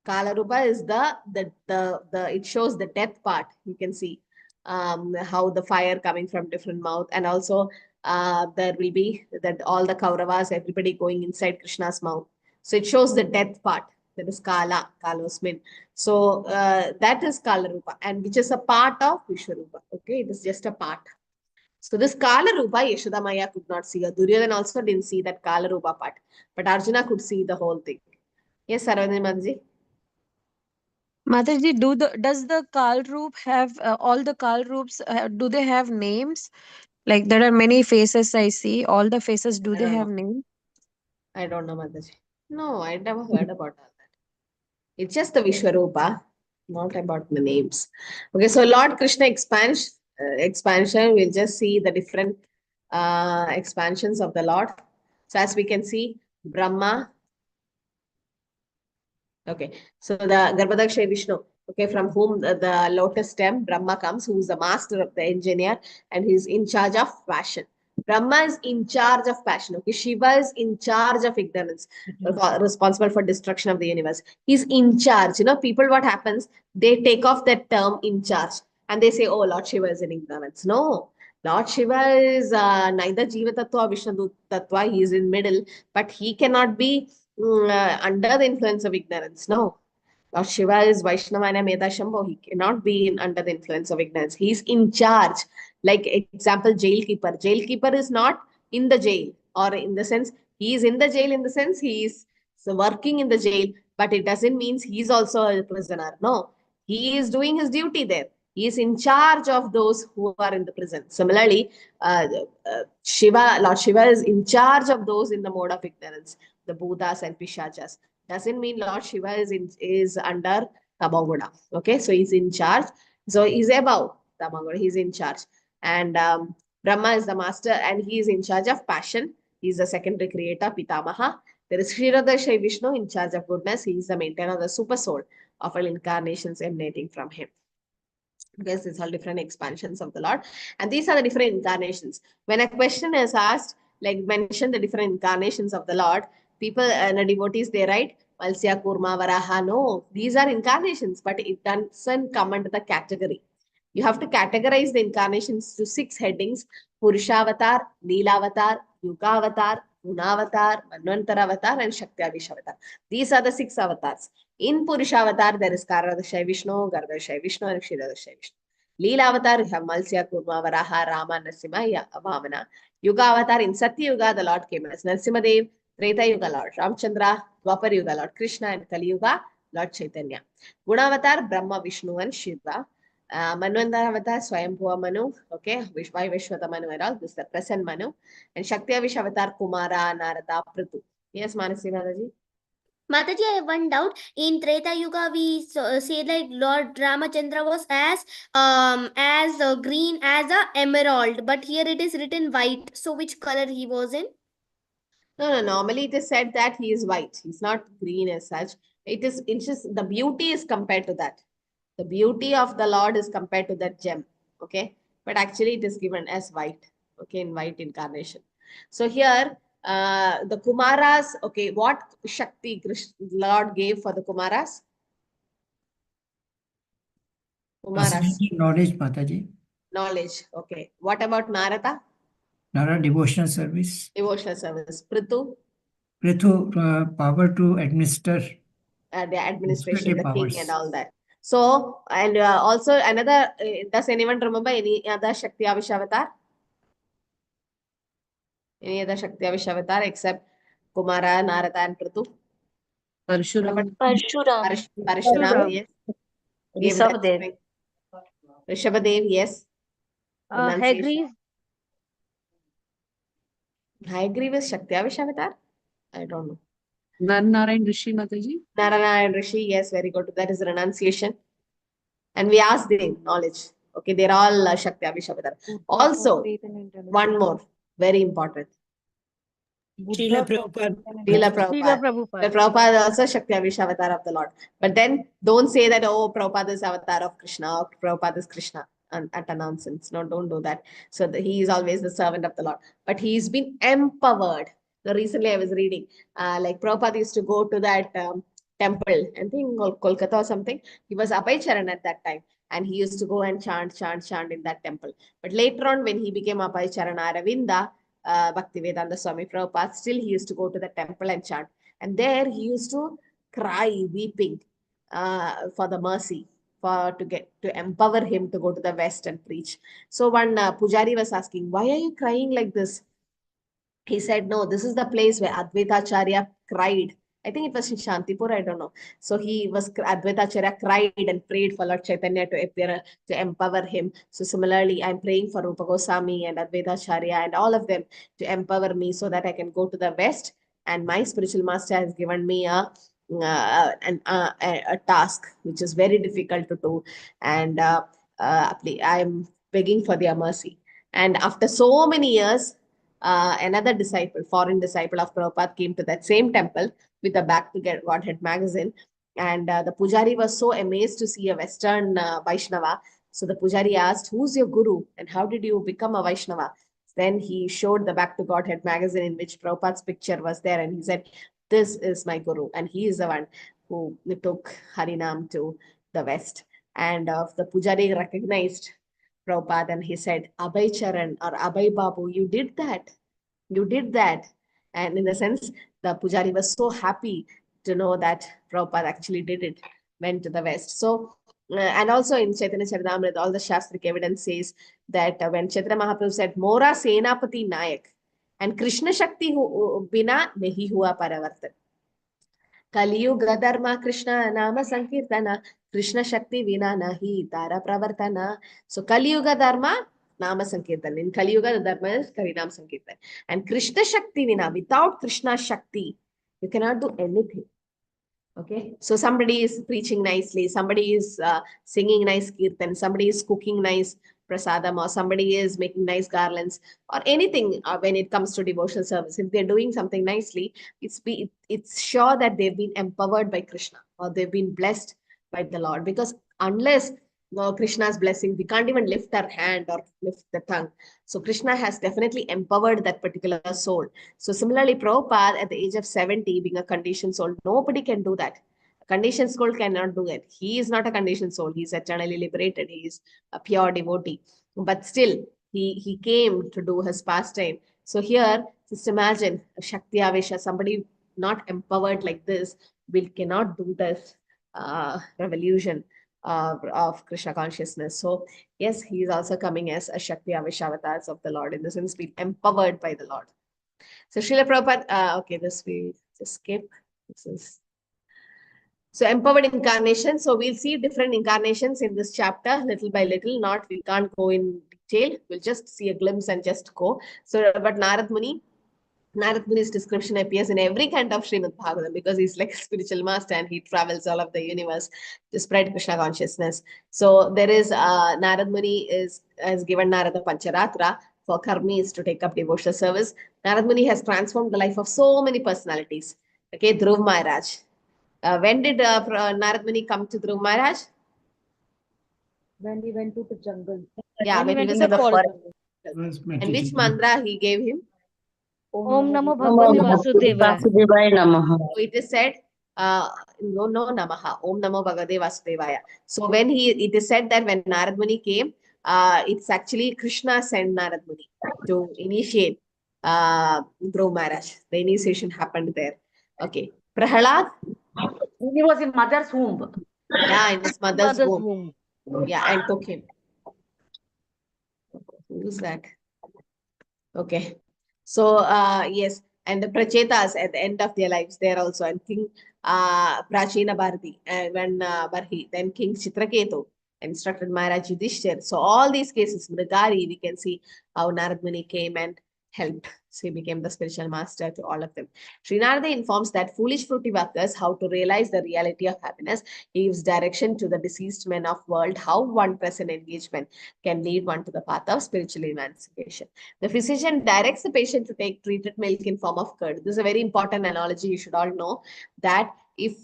Kala Rupa is it shows the death part. You can see how the fire coming from different mouth, and also there will be that all the Kauravas, everybody going inside Krishna's mouth. So it shows the death part. That is Kala, Kalosmin. So that is Kala Rupa, and which is a part of Vishwarupa. Okay, it is just a part. So this Kala Rupa, Yashoda Maya could not see. Duryodhana also didn't see that Kala Rupa part, but Arjuna could see the whole thing. Yes, Sarvani Manji. Mataji, does the Kal Roop have all the Kal Roops? Do they have names? Like there are many faces I see. All the faces, do they have names? I don't know, Mataji. No, I never heard about all that. It's just the Vishwarupa, not about the names. Okay, so Lord Krishna expansion, we'll just see the different expansions of the Lord. So as we can see, Brahma. Okay, so the Garbhodakshay Vishnu, okay, from whom the lotus stem, Brahma comes, who is the master of the engineer, and he's in charge of passion. Brahma is in charge of passion. Okay, Shiva is in charge of ignorance, responsible for destruction of the universe. He's in charge. You know, people, what happens? They take off that term in charge and they say, oh, Lord Shiva is in ignorance. No, Lord Shiva is neither Jiva Tattva or Vishnu Tattva. He is in middle, but he cannot be under the influence of ignorance. No. Lord Shiva is Vaishnavana Meda Shambho. He cannot be under the influence of ignorance. He's in charge. Like example, jail keeper. Jail keeper is not in the jail, or in the sense, he is in the jail in the sense he is working in the jail, but it doesn't mean he's also a prisoner. No, he is doing his duty there. He is in charge of those who are in the prison. Similarly, Lord Shiva is in charge of those in the mode of ignorance, the Buddhas and Pishachas. Doesn't mean Lord Shiva is under Tamaguda. Okay, so he's in charge. So he's above Tamaguda. He's in charge. And Brahma is the master, and he is in charge of passion. He is the secondary creator, Pitamaha. There is Kshirodakshai Vishnu in charge of goodness. He is the maintainer of the super soul of all incarnations emanating from him. Because these are different expansions of the Lord. And these are the different incarnations. When a question is asked, like mention the different incarnations of the Lord, people and devotees, they write, Malsya, Kurma, Varaha. No, these are incarnations, but it doesn't come under the category. You have to categorize the incarnations to 6 headings: Purushavatar, Leelavatar, Yugavatar, Gunavatar, Manvantara and Shakti Avatar. These are the 6 avatars. In Purushavatar, there is Karadashai Vishnu, Gardashai Vishnu, and Kshirodakshai Vishnu. Leela Avatar, you have Malsya, Kurma, Varaha, Rama, Narasimha, Vamana. Yuga Avatar, in Satya Yuga, the Lord came as Narasimhadev. Treta Yuga, Lord Ramchandra. Dwapar Yuga, Lord Krishna. And Kali Yuga, Lord Chaitanya. Gunavatar, Brahma, Vishnu, and Shiva. Manvantara Avatar, Swayambhuva Manu. Okay, Vishwata Manu and all. This is the present Manu. And Shakti Avatar, Kumara, Narada, Prithu. Yes, Manasi Mataji. Mataji, I have one doubt. In Treta Yuga, we say like Lord Ramachandra was as green as a emerald, but here it is written white. So which color he was in? No. Normally it is said that he is white. He's not green as such. It's just the beauty is compared to that. The beauty of the Lord is compared to that gem. Okay, but actually it is given as white. Okay, in white incarnation. So here. The Kumaras, okay, what Shakti Lord gave for the Kumaras? Knowledge, Mataji. Knowledge, okay. What about Narada? Narada, devotional service. Devotional service. Prithu? Prithu, power to administer. The administration, the powers. king and all that. So, and also another, does anyone remember any other Shakti Avishavatar? Any other Shakti Avishavatar except Kumara, Narada and Prithu? Parshuram. Parshuram, yes. Rishabhadev. Rishabhadev, yes. Hagrid. Hagrid is Shakti Avishavatar? I don't know. Narayan Rishi, Mataji. Narayan Rishi, yes, very good. That is renunciation. And we asked the knowledge. Okay, they're all Shakti Avishavatar. Also, one more, very important. Srila Prabhupada. Srila Prabhupada. Prabhupada also Shakti Avishavatar of the Lord. But then don't say that, oh, Prabhupada is avatar of Krishna or Prabhupada is Krishna. And utter nonsense. No, don't do that. So he is always the servant of the Lord. But he's been empowered. So recently I was reading, like Prabhupada used to go to that temple, I think Kolkata or something. He was Abhay Charan at that time. And he used to go and chant in that temple. But later on, when he became Abhay Charan Aravinda, Bhaktivedanta Swami Prabhupada, still he used to go to the temple and chant. And there he used to cry, weeping for the mercy, to empower him to go to the West and preach. So one Pujari was asking, why are you crying like this? He said, no, this is the place where Advaita Acharya cried. I think it was in Shantipur, I don't know. So Advaita Acharya cried and prayed for Lord Chaitanya to appear, to empower him. So similarly, I'm praying for Rupa Goswami and Advaita Acharya and all of them to empower me so that I can go to the West. And my spiritual master has given me a task which is very difficult to do. And I'm begging for their mercy. And after so many years, another disciple, foreign disciple of Prabhupada, came to that same temple with a Back to Godhead magazine. And the Pujari was so amazed to see a Western Vaishnava. So the Pujari asked, who's your guru and how did you become a Vaishnava? Then he showed the Back to Godhead magazine in which Prabhupada's picture was there. And he said, this is my guru. And he is the one who took Harinam to the West. And the Pujari recognized Prabhupada and he said, Abhay Charan or Abhay Babu, you did that. You did that. And in the sense, the Pujari was so happy to know that Prabhupada actually did it, went to the West. So, and also in Chaitanya Charitamrita, all the Shastric evidence says that when Chaitanya Mahaprabhu said, Mora Senapati Nayak, and Krishna Shakti bina nahi hua paravartan. Kaliyuga Dharma Krishna Nama Sankirtana, Krishna Shakti vina nahi tara pravartana. So Kaliyuga Dharma, Nama Sankirtan. In Kali Yuga, the Dharma is Harinam Sankirtan. And Krishna Shakti Vina, without Krishna Shakti, you cannot do anything. Okay, so somebody is preaching nicely, somebody is singing nice kirtan, somebody is cooking nice prasadam, or somebody is making nice garlands, or anything when it comes to devotional service, if they're doing something nicely, it's sure that they've been empowered by Krishna, or they've been blessed by the Lord. Because unless Krishna's blessing, we can't even lift our hand or lift the tongue. So Krishna has definitely empowered that particular soul. So similarly, Prabhupada at the age of 70, being a conditioned soul, nobody can do that. A conditioned soul cannot do it. He is not a conditioned soul. He's eternally liberated. He is a pure devotee. But still, he came to do his pastime. So here, just imagine a Shakti Avesha, somebody not empowered like this, cannot do this revolution of Krishna consciousness. So yes, he is also coming as a Shakti Avatars of the Lord, in the sense being empowered by the Lord. So Srila Prabhupada, okay, this we just skip. This is so empowered incarnation. So we'll see different incarnations in this chapter, little by little. We can't go in detail. We'll just see a glimpse and just go. So, but Narad Muni's description appears in every canto of Srimad Bhagavatam, because he's like a spiritual master and he travels all of the universe to spread Krishna consciousness. So there is Narad Muni has given Narada Pancharatra for karmis to take up devotional service. Narad Muni has transformed the life of so many personalities. Okay, Dhruv Maharaj. When did Narad Muni come to Dhruv Maharaj? When he went to the jungle. Yeah, when he was in the forest. And which mantra he gave him? Om Namo Bhagavate Vasudevaya. So it is said, no namaha, Om Namo Bhagavate Vasudevaya. So when it is said that when Narad Muni came, it's actually Krishna sent Narad Muni to initiate Dhruv Maharaj. The initiation happened there. Okay. Prahalad? He was in mother's womb. Yeah, in his mother's womb. Yeah, and took him. Who's that? Okay. So, yes, and the Prachetas at the end of their lives there also, and King Prachina Bharati, and when Barhi, then King Chitraketu instructed Maharaj Yudhishthir. So all these cases, Mrigari, we can see how Narad Muni came and helped. So he became the spiritual master to all of them. Sri Narada informs that foolish fruity workers how to realize the reality of happiness. He gives direction to the deceased men of world how one present engagement can lead one to the path of spiritual emancipation. The physician directs the patient to take treated milk in form of curd. This is a very important analogy. You should all know that if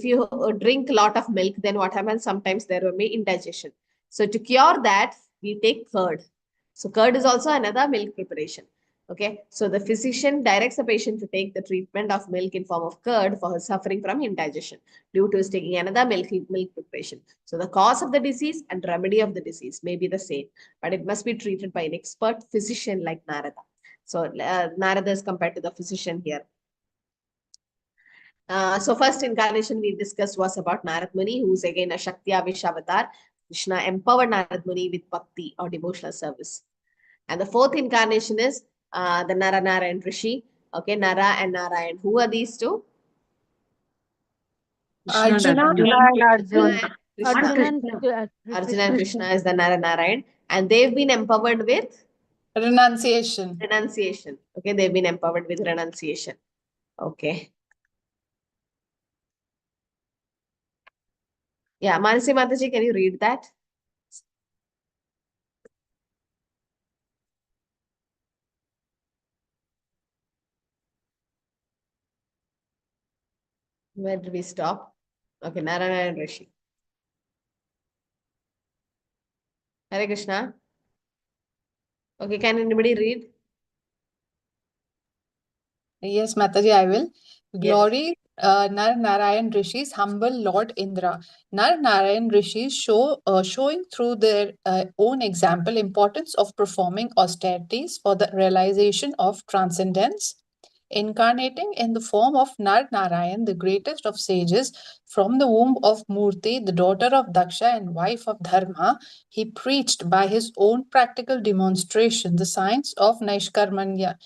you drink a lot of milk, then what happens? Sometimes there will be indigestion. So to cure that, we take curd. So curd is also another milk preparation. Okay, so the physician directs the patient to take the treatment of milk in form of curd for his suffering from indigestion due to his taking another milk preparation. So the cause of the disease and remedy of the disease may be the same, but it must be treated by an expert physician like Narada. So Narada is compared to the physician here. So first incarnation we discussed was about Narad Muni, who is again a Shakti Avesh avatar. Krishna empowered Narad Muni with bhakti or devotional service. And the fourth incarnation is the Nara Narayan Rishi. Okay, Nara and Narayan. Who are these two? Arjuna and Arjuna. Arjuna and Krishna is the Nara Narayan. And they've been empowered with? Renunciation. Renunciation. Okay, they've been empowered with renunciation. Okay. Yeah, Manasi Mataji, can you read that? Where did we stop? Okay, Narayana and Rishi. Hare Krishna. Okay, can anybody read? Yes, Mataji, I will. Glory, Nar Narayan Rishis, humble Lord Indra. Nar Narayan Rishis showing through their own example importance of performing austerities for the realization of transcendence. Incarnating in the form of Nar Narayan, the greatest of sages, from the womb of Murti, the daughter of Daksha and wife of Dharma, he preached by his own practical demonstration the science of Naishkarmayam.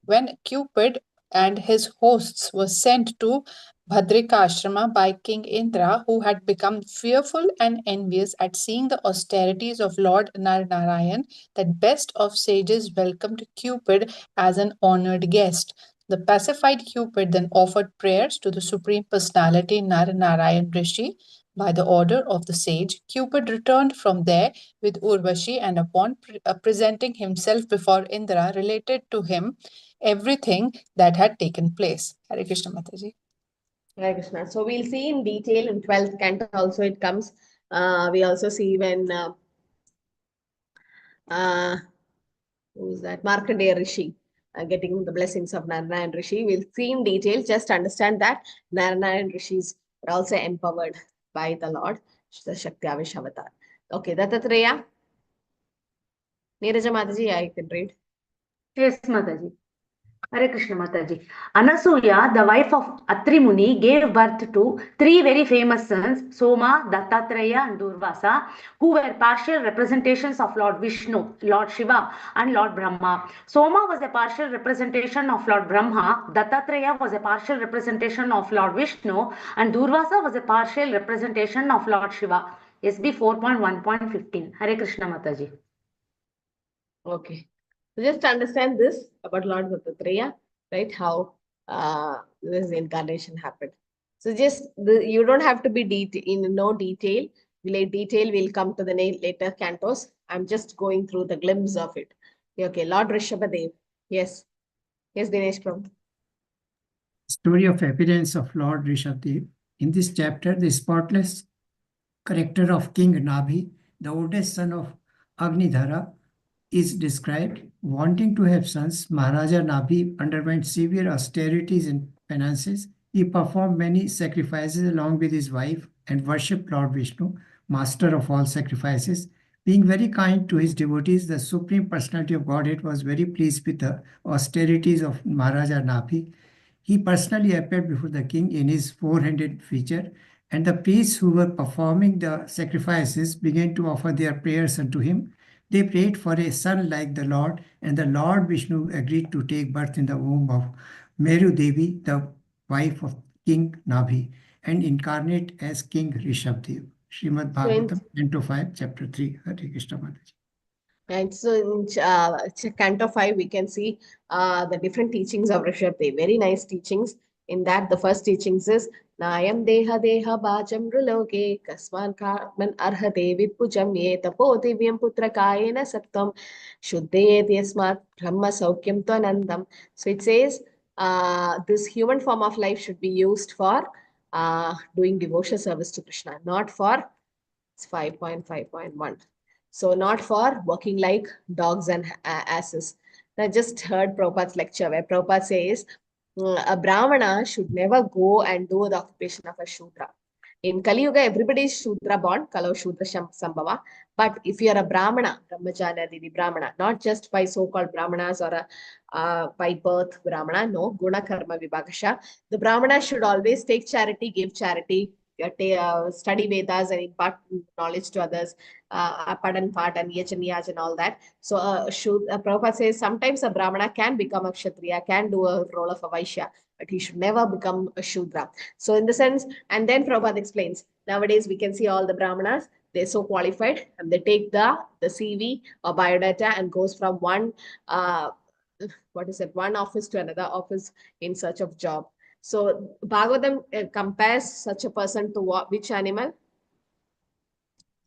When Cupid and his hosts were sent to Bhadrikashrama by King Indra, who had become fearful and envious at seeing the austerities of Lord Narayan, that best of sages welcomed Cupid as an honored guest. The pacified Cupid then offered prayers to the Supreme Personality Narayan Rishi. By the order of the sage, Cupid returned from there with Urvashi, and upon presenting himself before Indra, related to him everything that had taken place. Hare Krishna Mataji. Hare Krishna. So we'll see in detail in 12th canto also it comes. We also see when who's that? Markandeya Rishi getting the blessings of Narayana Rishi. We'll see in detail. Just understand that Narayana Rishis are also empowered by the Lord, the Shakti Avish Avatar. Okay, Dattatreya. Neeraja Mataji, I can read. Yes, Mataji. Hare Krishna Mataji. Anasuya, the wife of Atri Muni, gave birth to three very famous sons, Soma, Dattatreya, and Durvasa, who were partial representations of Lord Vishnu, Lord Shiva, and Lord Brahma. Soma was a partial representation of Lord Brahma, Dattatreya was a partial representation of Lord Vishnu, and Durvasa was a partial representation of Lord Shiva. SB 4.1.15. Hare Krishna Mataji. Okay. So just understand this about Lord Dattatreya, right? How this incarnation happened. So just you don't have to be in no detail. Detail will come to the later cantos. I'm just going through the glimpse of it. Okay, Lord Rishabhadev. Yes. Yes, Dinesh Prabhu. Story of appearance of Lord Rishabhadev. In this chapter, the spotless character of King Nabhi, the oldest son of Agnidhara, is described. Wanting to have sons, Maharaja Nabhi underwent severe austerities and penances. He performed many sacrifices along with his wife and worshipped Lord Vishnu, master of all sacrifices. Being very kind to his devotees, the Supreme Personality of Godhead was very pleased with the austerities of Maharaja Nabhi. He personally appeared before the king in his four-handed feature, and the priests who were performing the sacrifices began to offer their prayers unto him. They prayed for a son like the Lord, and the Lord Vishnu agreed to take birth in the womb of Meru Devi, the wife of King Nabhi, and incarnate as King Rishabhadev. Srimad Bhagavatam, Canto 5, Chapter 3. Hare Krishna Mataji. And so in Canto 5, we can see the different teachings of Rishabhadev. Very nice teachings. In that, the first teachings is Nayam Deha Deha Bhajam Ruloke Kasman Karman Arhate Vipujam Ye Tapo Divyam Putra Kayena Saptam Shuddhayet Yasmat Brahma Saukyam Tvanandam. So it says this human form of life should be used for doing devotional service to Krishna, not for 5.5.1. So not for working like dogs and asses. I just heard Prabhupada's lecture where Prabhupada says a Brahmana should never go and do the occupation of a Shudra. In Kali Yuga, everybody is Shudra born, Kalau Shudra Sambhava. But if you are a Brahmana, Brahmacharya Didi Brahmana, not just by so-called Brahmanas or by birth Brahmana, no, Guna Karma Vibhakasha. The Brahmana should always take charity, give charity, study Vedas and impart knowledge to others, Apad and Pat and Yach and Yaj and all that. So Prabhupada says sometimes a Brahmana can become a Kshatriya, can do a role of a Vaishya, but he should never become a Shudra. So in the sense, and then Prabhupada explains, nowadays we can see all the Brahmanas, they're so qualified and they take the CV or biodata and goes from one, one office to another office in search of job. So Bhagavatam compares such a person to which animal?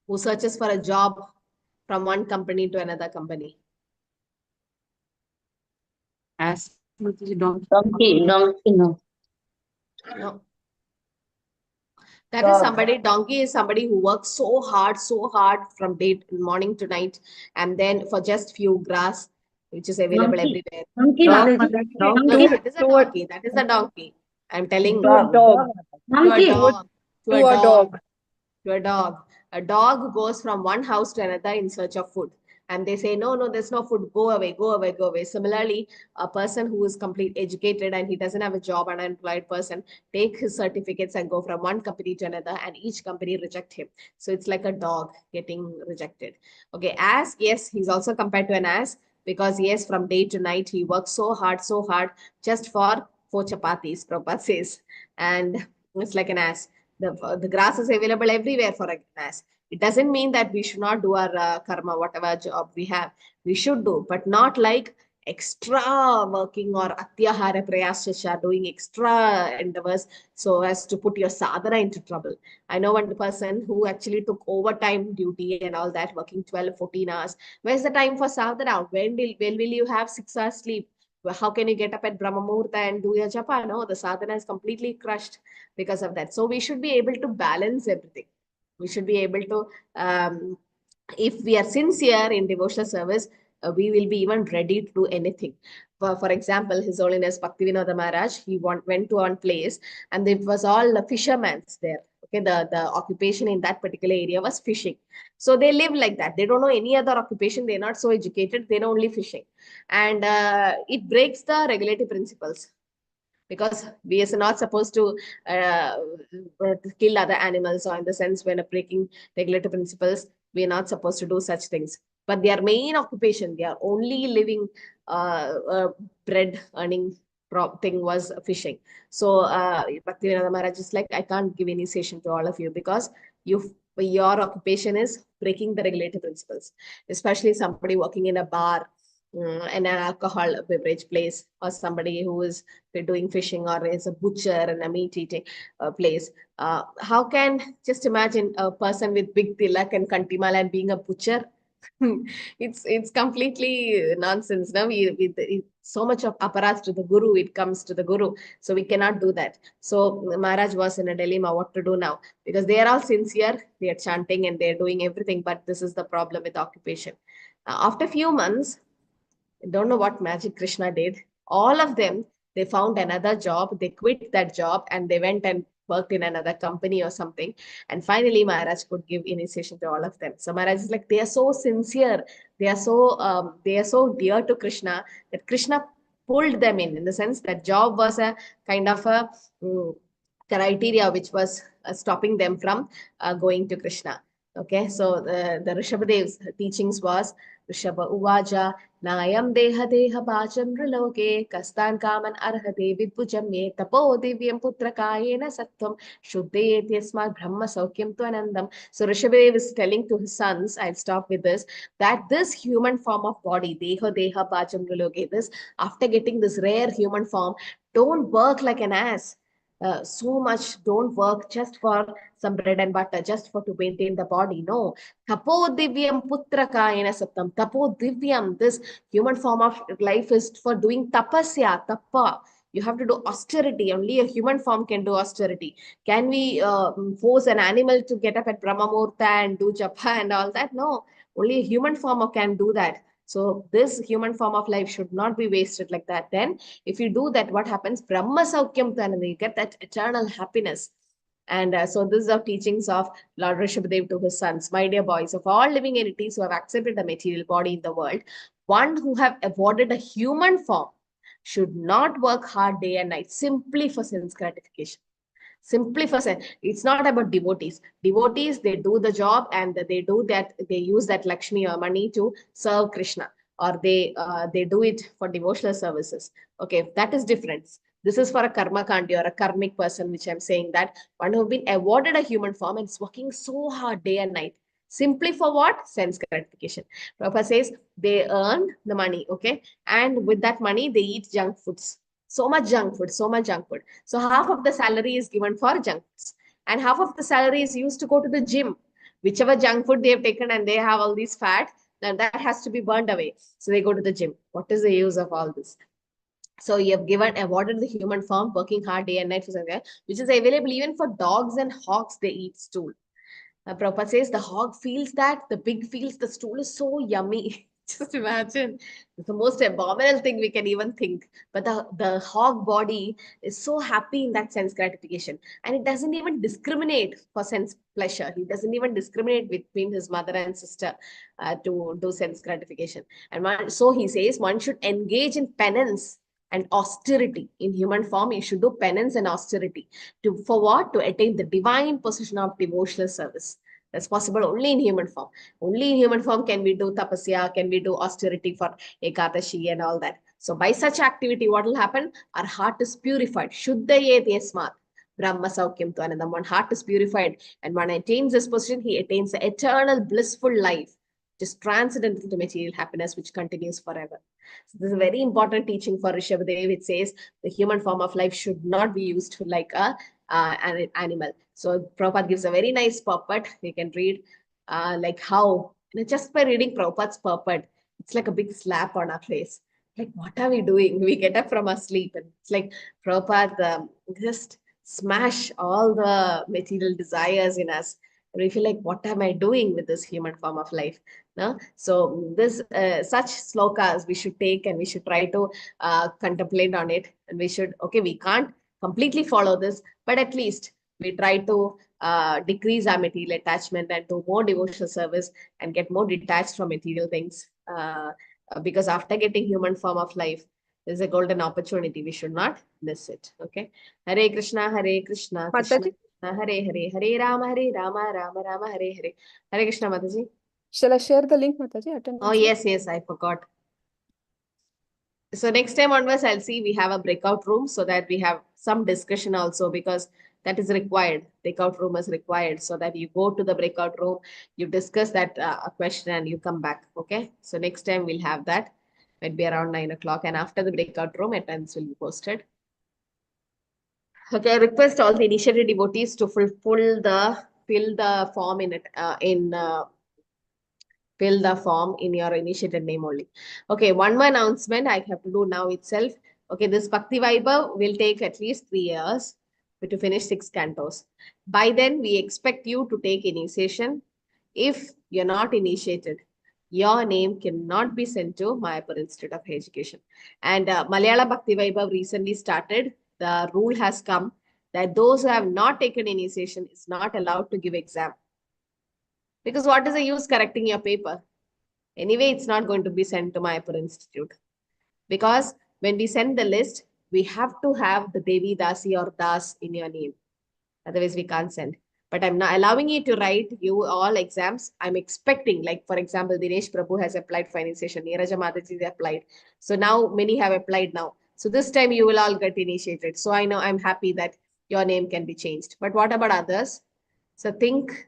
Who searches for a job from one company to another company. As Donkey, no. No. That is somebody, donkey is somebody who works so hard from morning to night, and then for just few grass, which is available everywhere. Donkey, That is a donkey. That is a donkey. I'm telling To a dog. To a dog. A dog goes from one house to another in search of food. And they say, no, there's no food. Go away, go away, go away. Similarly, a person who is completely educated and he doesn't have a job, an unemployed person, take his certificates and go from one company to another, and each company reject him. So it's like a dog getting rejected. Okay, ass, yes, he's also compared to an ass because yes, from day to night, he works so hard just for 4 chapatis, Prabhupada says. And it's like an ass. The grass is available everywhere for an ass. It doesn't mean that we should not do our karma, whatever job we have. We should do, but not like extra working or atyahara prayasasha, doing extra endeavors so as to put your sadhana into trouble. I know one person who actually took overtime duty and all that, working 12, 14 hours. Where's the time for sadhana? When will you have 6 hours sleep? How can you get up at Brahma Muhurta and do your japa? No, the sadhana is completely crushed because of that. So we should be able to balance everything. We should be able to, if we are sincere in devotional service, we will be even ready to do anything. For example, His Holiness Bhaktivinoda Maharaj, he went to one place and it was all the fishermen's there. Okay, the occupation in that particular area was fishing. So they live like that. They don't know any other occupation. They're not so educated. They know only fishing. And it breaks the regulative principles, because we are not supposed to kill other animals, or in the sense when breaking regulative principles, we are not supposed to do such things. But their main occupation, they are only living bread earning thing was fishing. So Bhaktivinoda Maharaj is like, I can't give initiation to all of you because your occupation is breaking the regulative principles, especially somebody working in a bar, in an alcohol beverage place, or somebody who is doing fishing, or is a butcher and a meat eating place. How can, just imagine a person with big tilak and kantimal and being a butcher? It's completely nonsense. Now so much of aparat to the guru, it comes to the guru, so we cannot do that. So Maharaj was in a dilemma what to do now, because they are all sincere, they are chanting and they're doing everything, but this is the problem with occupation. After a few months, I don't know what magic Krishna did. All of them, they found another job. They quit that job and they went and worked in another company or something. And finally, Maharaj could give initiation to all of them. So Maharaj is like, they are so sincere. They are so dear to Krishna that Krishna pulled them in the sense that job was a kind of a criteria which was stopping them from going to Krishna. Okay, so the Rishabhadev's teachings was Rishabha Uvaja Nayam Deha Deha Bacham Riloke Kastan Kaman Arhate Vidpujam Me Tapo Divyam Putrakayena Sattvam Shuddhe Yasma Brahma Saukyam Twanandam. So Rishabhadev is telling to his sons, I'll stop with this, that this human form of body, Deha Deha Bacham Riloke, this, after getting this rare human form, don't work like an ass. So much, don't work just for some bread and butter, just for to maintain the body. No. Tapo divyam putra kayena saptam. Tapo divyam, this human form of life is for doing tapasya, tapa. You have to do austerity. Only a human form can do austerity. Can we force an animal to get up at Brahma Muhurta and do japa and all that? No. Only a human form can do that. So this human form of life should not be wasted like that. Then if you do that, what happens? Brahma Saukyam Tanana, you get that eternal happiness. And so this is our teachings of Lord Rishabhadev to his sons. My dear boys, of all living entities who have accepted the material body in the world, one who have avoided a human form should not work hard day and night simply for sense gratification. Simply for sense. It's not about devotees. Devotees, they do the job and they do that, they use that Lakshmi or money to serve Krishna, or they do it for devotional services. Okay, that is different. This is for a karma kandi or a karmic person, which I'm saying, that one who have been awarded a human form and is working so hard day and night. Simply for what? Sense gratification. Prabhupada says they earn the money, okay? And with that money, they eat junk foods. So much junk food, so much junk food. So half of the salary is given for junk foods. And half of the salary is used to go to the gym. Whichever junk food they have taken and they have all these fat, then that has to be burned away. So they go to the gym. What is the use of all this? So you have awarded the human form, working hard day and night for something, which is available even for dogs and hogs, they eat stool. Prabhupada says the hog feels that, the pig feels the stool is so yummy. Just imagine. It's the most abominable thing we can even think. But the hog body is so happy in that sense gratification. And it doesn't even discriminate for sense pleasure. He doesn't even discriminate between his mother and sister to do sense gratification. And so he says one should engage in penance and austerity. In human form, you should do penance and austerity. For what? To attain the divine position of devotional service. That's possible only in human form. Only in human form can we do tapasya, can we do austerity for Ekadashi and all that. So by such activity, what will happen? Our heart is purified. Shuddhayet yasmat. Brahma Saukyam Twanandam. One heart is purified. And one attains this position, he attains the eternal blissful life. It is transcendental to material happiness, which continues forever. So this is a very important teaching for Rishabhadev. It says the human form of life should not be used like an animal. So Prabhupada gives a very nice purport. We can read like how, just by reading Prabhupada's purport, it's like a big slap on our face. Like, what are we doing? We get up from our sleep and it's like Prabhupada just smash all the material desires in us. And we feel like, what am I doing with this human form of life? No? So this such slokas we should take and we should try to contemplate on it. And we should, okay, we can't completely follow this, but at least we try to decrease our material attachment and do more devotional service and get more detached from material things. Because after getting human form of life, there's a golden opportunity. We should not miss it. Okay. Hare Krishna, Krishna Mataji, Hare Hare, Hare Rama, Rama Rama, Hare Hare. Hare Krishna, Mataji. shall I share the link, Mataji? Attendance Oh, yes, I forgot. So next time onwards, I'll see we have a breakout room so that we have some discussion also, because that is required. Breakout room is required so that you go to the breakout room, you discuss that question and you come back. Okay. So next time we'll have that. It'll be around 9 o'clock, and after the breakout room, attendance will be posted. Okay. I request all the initiated devotees to fill the form fill the form in your initiated name only. Okay, one more announcement I have to do now itself. Okay, this Bhakti Vaibav will take at least 3 years to finish 6 cantos. By then, we expect you to take initiation. If you're not initiated, your name cannot be sent to Mayapur Institute of Education. And Malyalam Bhakti Vaibav recently started. The rule has come that those who have not taken initiation is not allowed to give exam. Because what is the use correcting your paper? Anyway, it's not going to be sent to Mayapur Institute. Because when we send the list, we have to have the Devi, Dasi or Das in your name. Otherwise, we can't send. But I'm not allowing you to write you all exams. I'm expecting, like, for example, Dinesh Prabhu has applied for initiation. Neeraja Mataji has applied. So now many have applied now. So this time you will all get initiated. So I know I'm happy that your name can be changed. But what about others? So think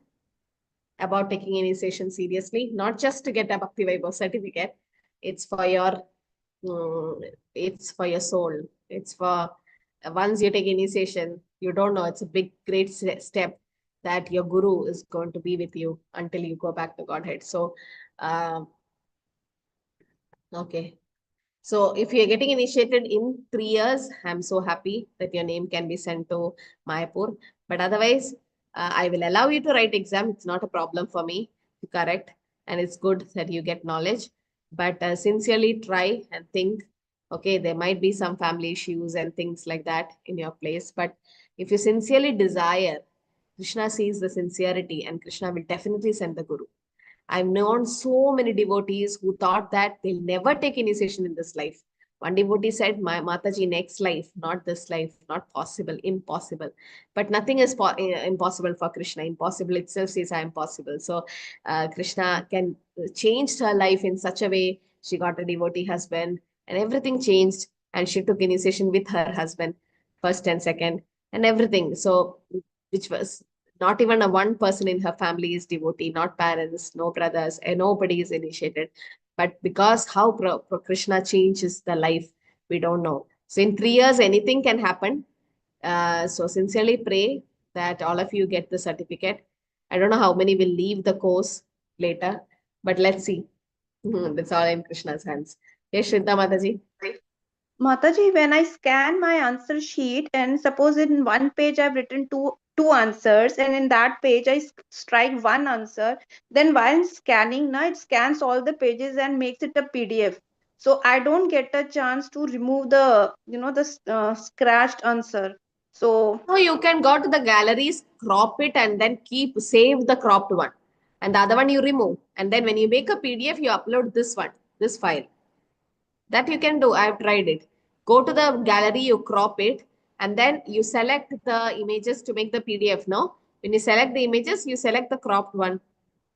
about taking initiation seriously, not just to get a Bhakti Vaibhav certificate. It's for your soul. It's for once you take initiation, you don't know, it's a big, great step that your guru is going to be with you until you go back to Godhead. So, okay. So if you're getting initiated in 3 years, I'm so happy that your name can be sent to Mayapur. But otherwise, I will allow you to write exam. It's not a problem for me to correct. And it's good that you get knowledge. But sincerely try and think, okay, there might be some family issues and things like that in your place. But if you sincerely desire, Krishna sees the sincerity and Krishna will definitely send the guru. I've known so many devotees who thought that they'll never take initiation in this life. One devotee said, my Mataji, next life, not this life, not possible, impossible. But nothing is impossible for Krishna. Impossible itself says I am possible. So Krishna can change her life in such a way. She got a devotee husband and everything changed. And she took initiation with her husband, first and second, and everything. So, which was not even a one person in her family is devotee, not parents, no brothers, and nobody is initiated. But because how Krishna changes the life, we don't know. So in 3 years, anything can happen. So sincerely pray that all of you get the certificate. I don't know how many will leave the course later, but let's see. That's all in Krishna's hands. Yes, Shraddha Mataji. Mataji, when I scan my answer sheet and suppose in one page I've written two answers and in that page I strike one answer, then while scanning, now it scans all the pages and makes it a PDF. So I don't get a chance to remove the, the scratched answer. So no, you can go to the galleries, crop it, and then save the cropped one. And the other one you remove. And then when you make a PDF, you upload this one, this file. That you can do. I have tried it. Go to the gallery, you crop it, and then you select the images to make the PDF. No, when you select the images, you select the cropped one.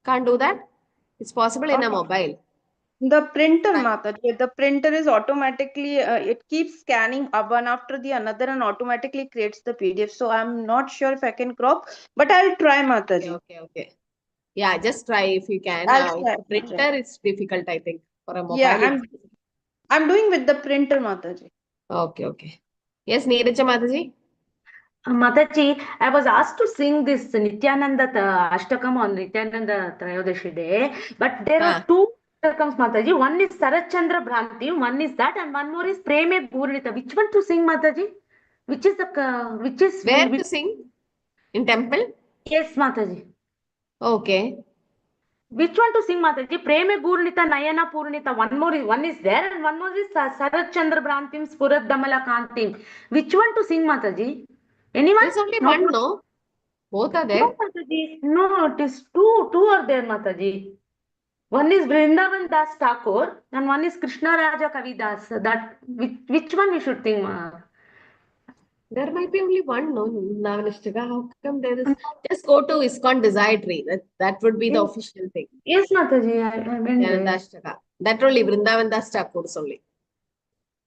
Can't do that? It's possible in a mobile. The printer, Mataji, the printer is automatically, it keeps scanning one after the another and automatically creates the PDF. So I'm not sure if I can crop, but I'll try, Mataji. Okay. Yeah, just try if you can. I'll With try. the printer, it's difficult, I think. For a mobile, Yeah, it's... I'm doing with the printer, Mataji. Okay, okay. Yes, Neeraja Mataji? Mataji, I was asked to sing this Nityananda Ashtakam on Nityananda Trayodashi day, but there are two Ashtakams, Mataji. One is Sarat Chandra Bhranti, one is that, and one more is Preme Purnita. Which one to sing, Mataji? Which is the Where to sing? In temple? Yes, Mataji. Okay. Which one to sing, Mataji? Preme Purnita, Nayana Purnita. One is there, and one more is Sarat Chandra Bhrantim, Spurat Damala Kantim. Which one to sing, Mataji? Anyone? There's only one, no? Both are there. No, Mataji. No, it is two. Two are there, Mataji. One is Vrindavan Das Thakur and one is Krishna Raja Kavidas. That which one we should think? There might be only one, no? Navanashtaga. How come there is? Just go to ISKCON Desiratory. That would be the official thing. Yes, Mataji. I went there. Nityananda. That only Vrindavan Das Thakur's only.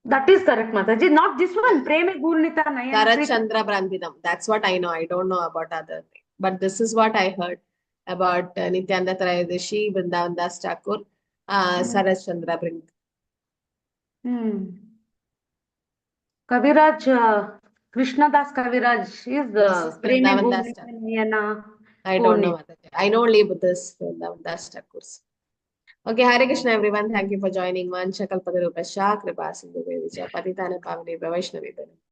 That is correct, Mataji. Not this one. Preme Gurnita Nayana. Sarat Chandra Brandidam. That's what I know. I don't know about other thing. But this is what I heard about Nityananda Trayodashi, Vrindavan Das Thakur, Sarat Chandra Brand. Kaviraj, Krishna Das Kaviraj is Preme Vrindavan Das Gurnita Nayana. I don't know. I know only about this Vrindavan Das Thakur's. Okay, Hare Krishna everyone. Thank you for joining. Vancha kalpatarupasya kripa sindhu devicha patitana pavane vaishnavi.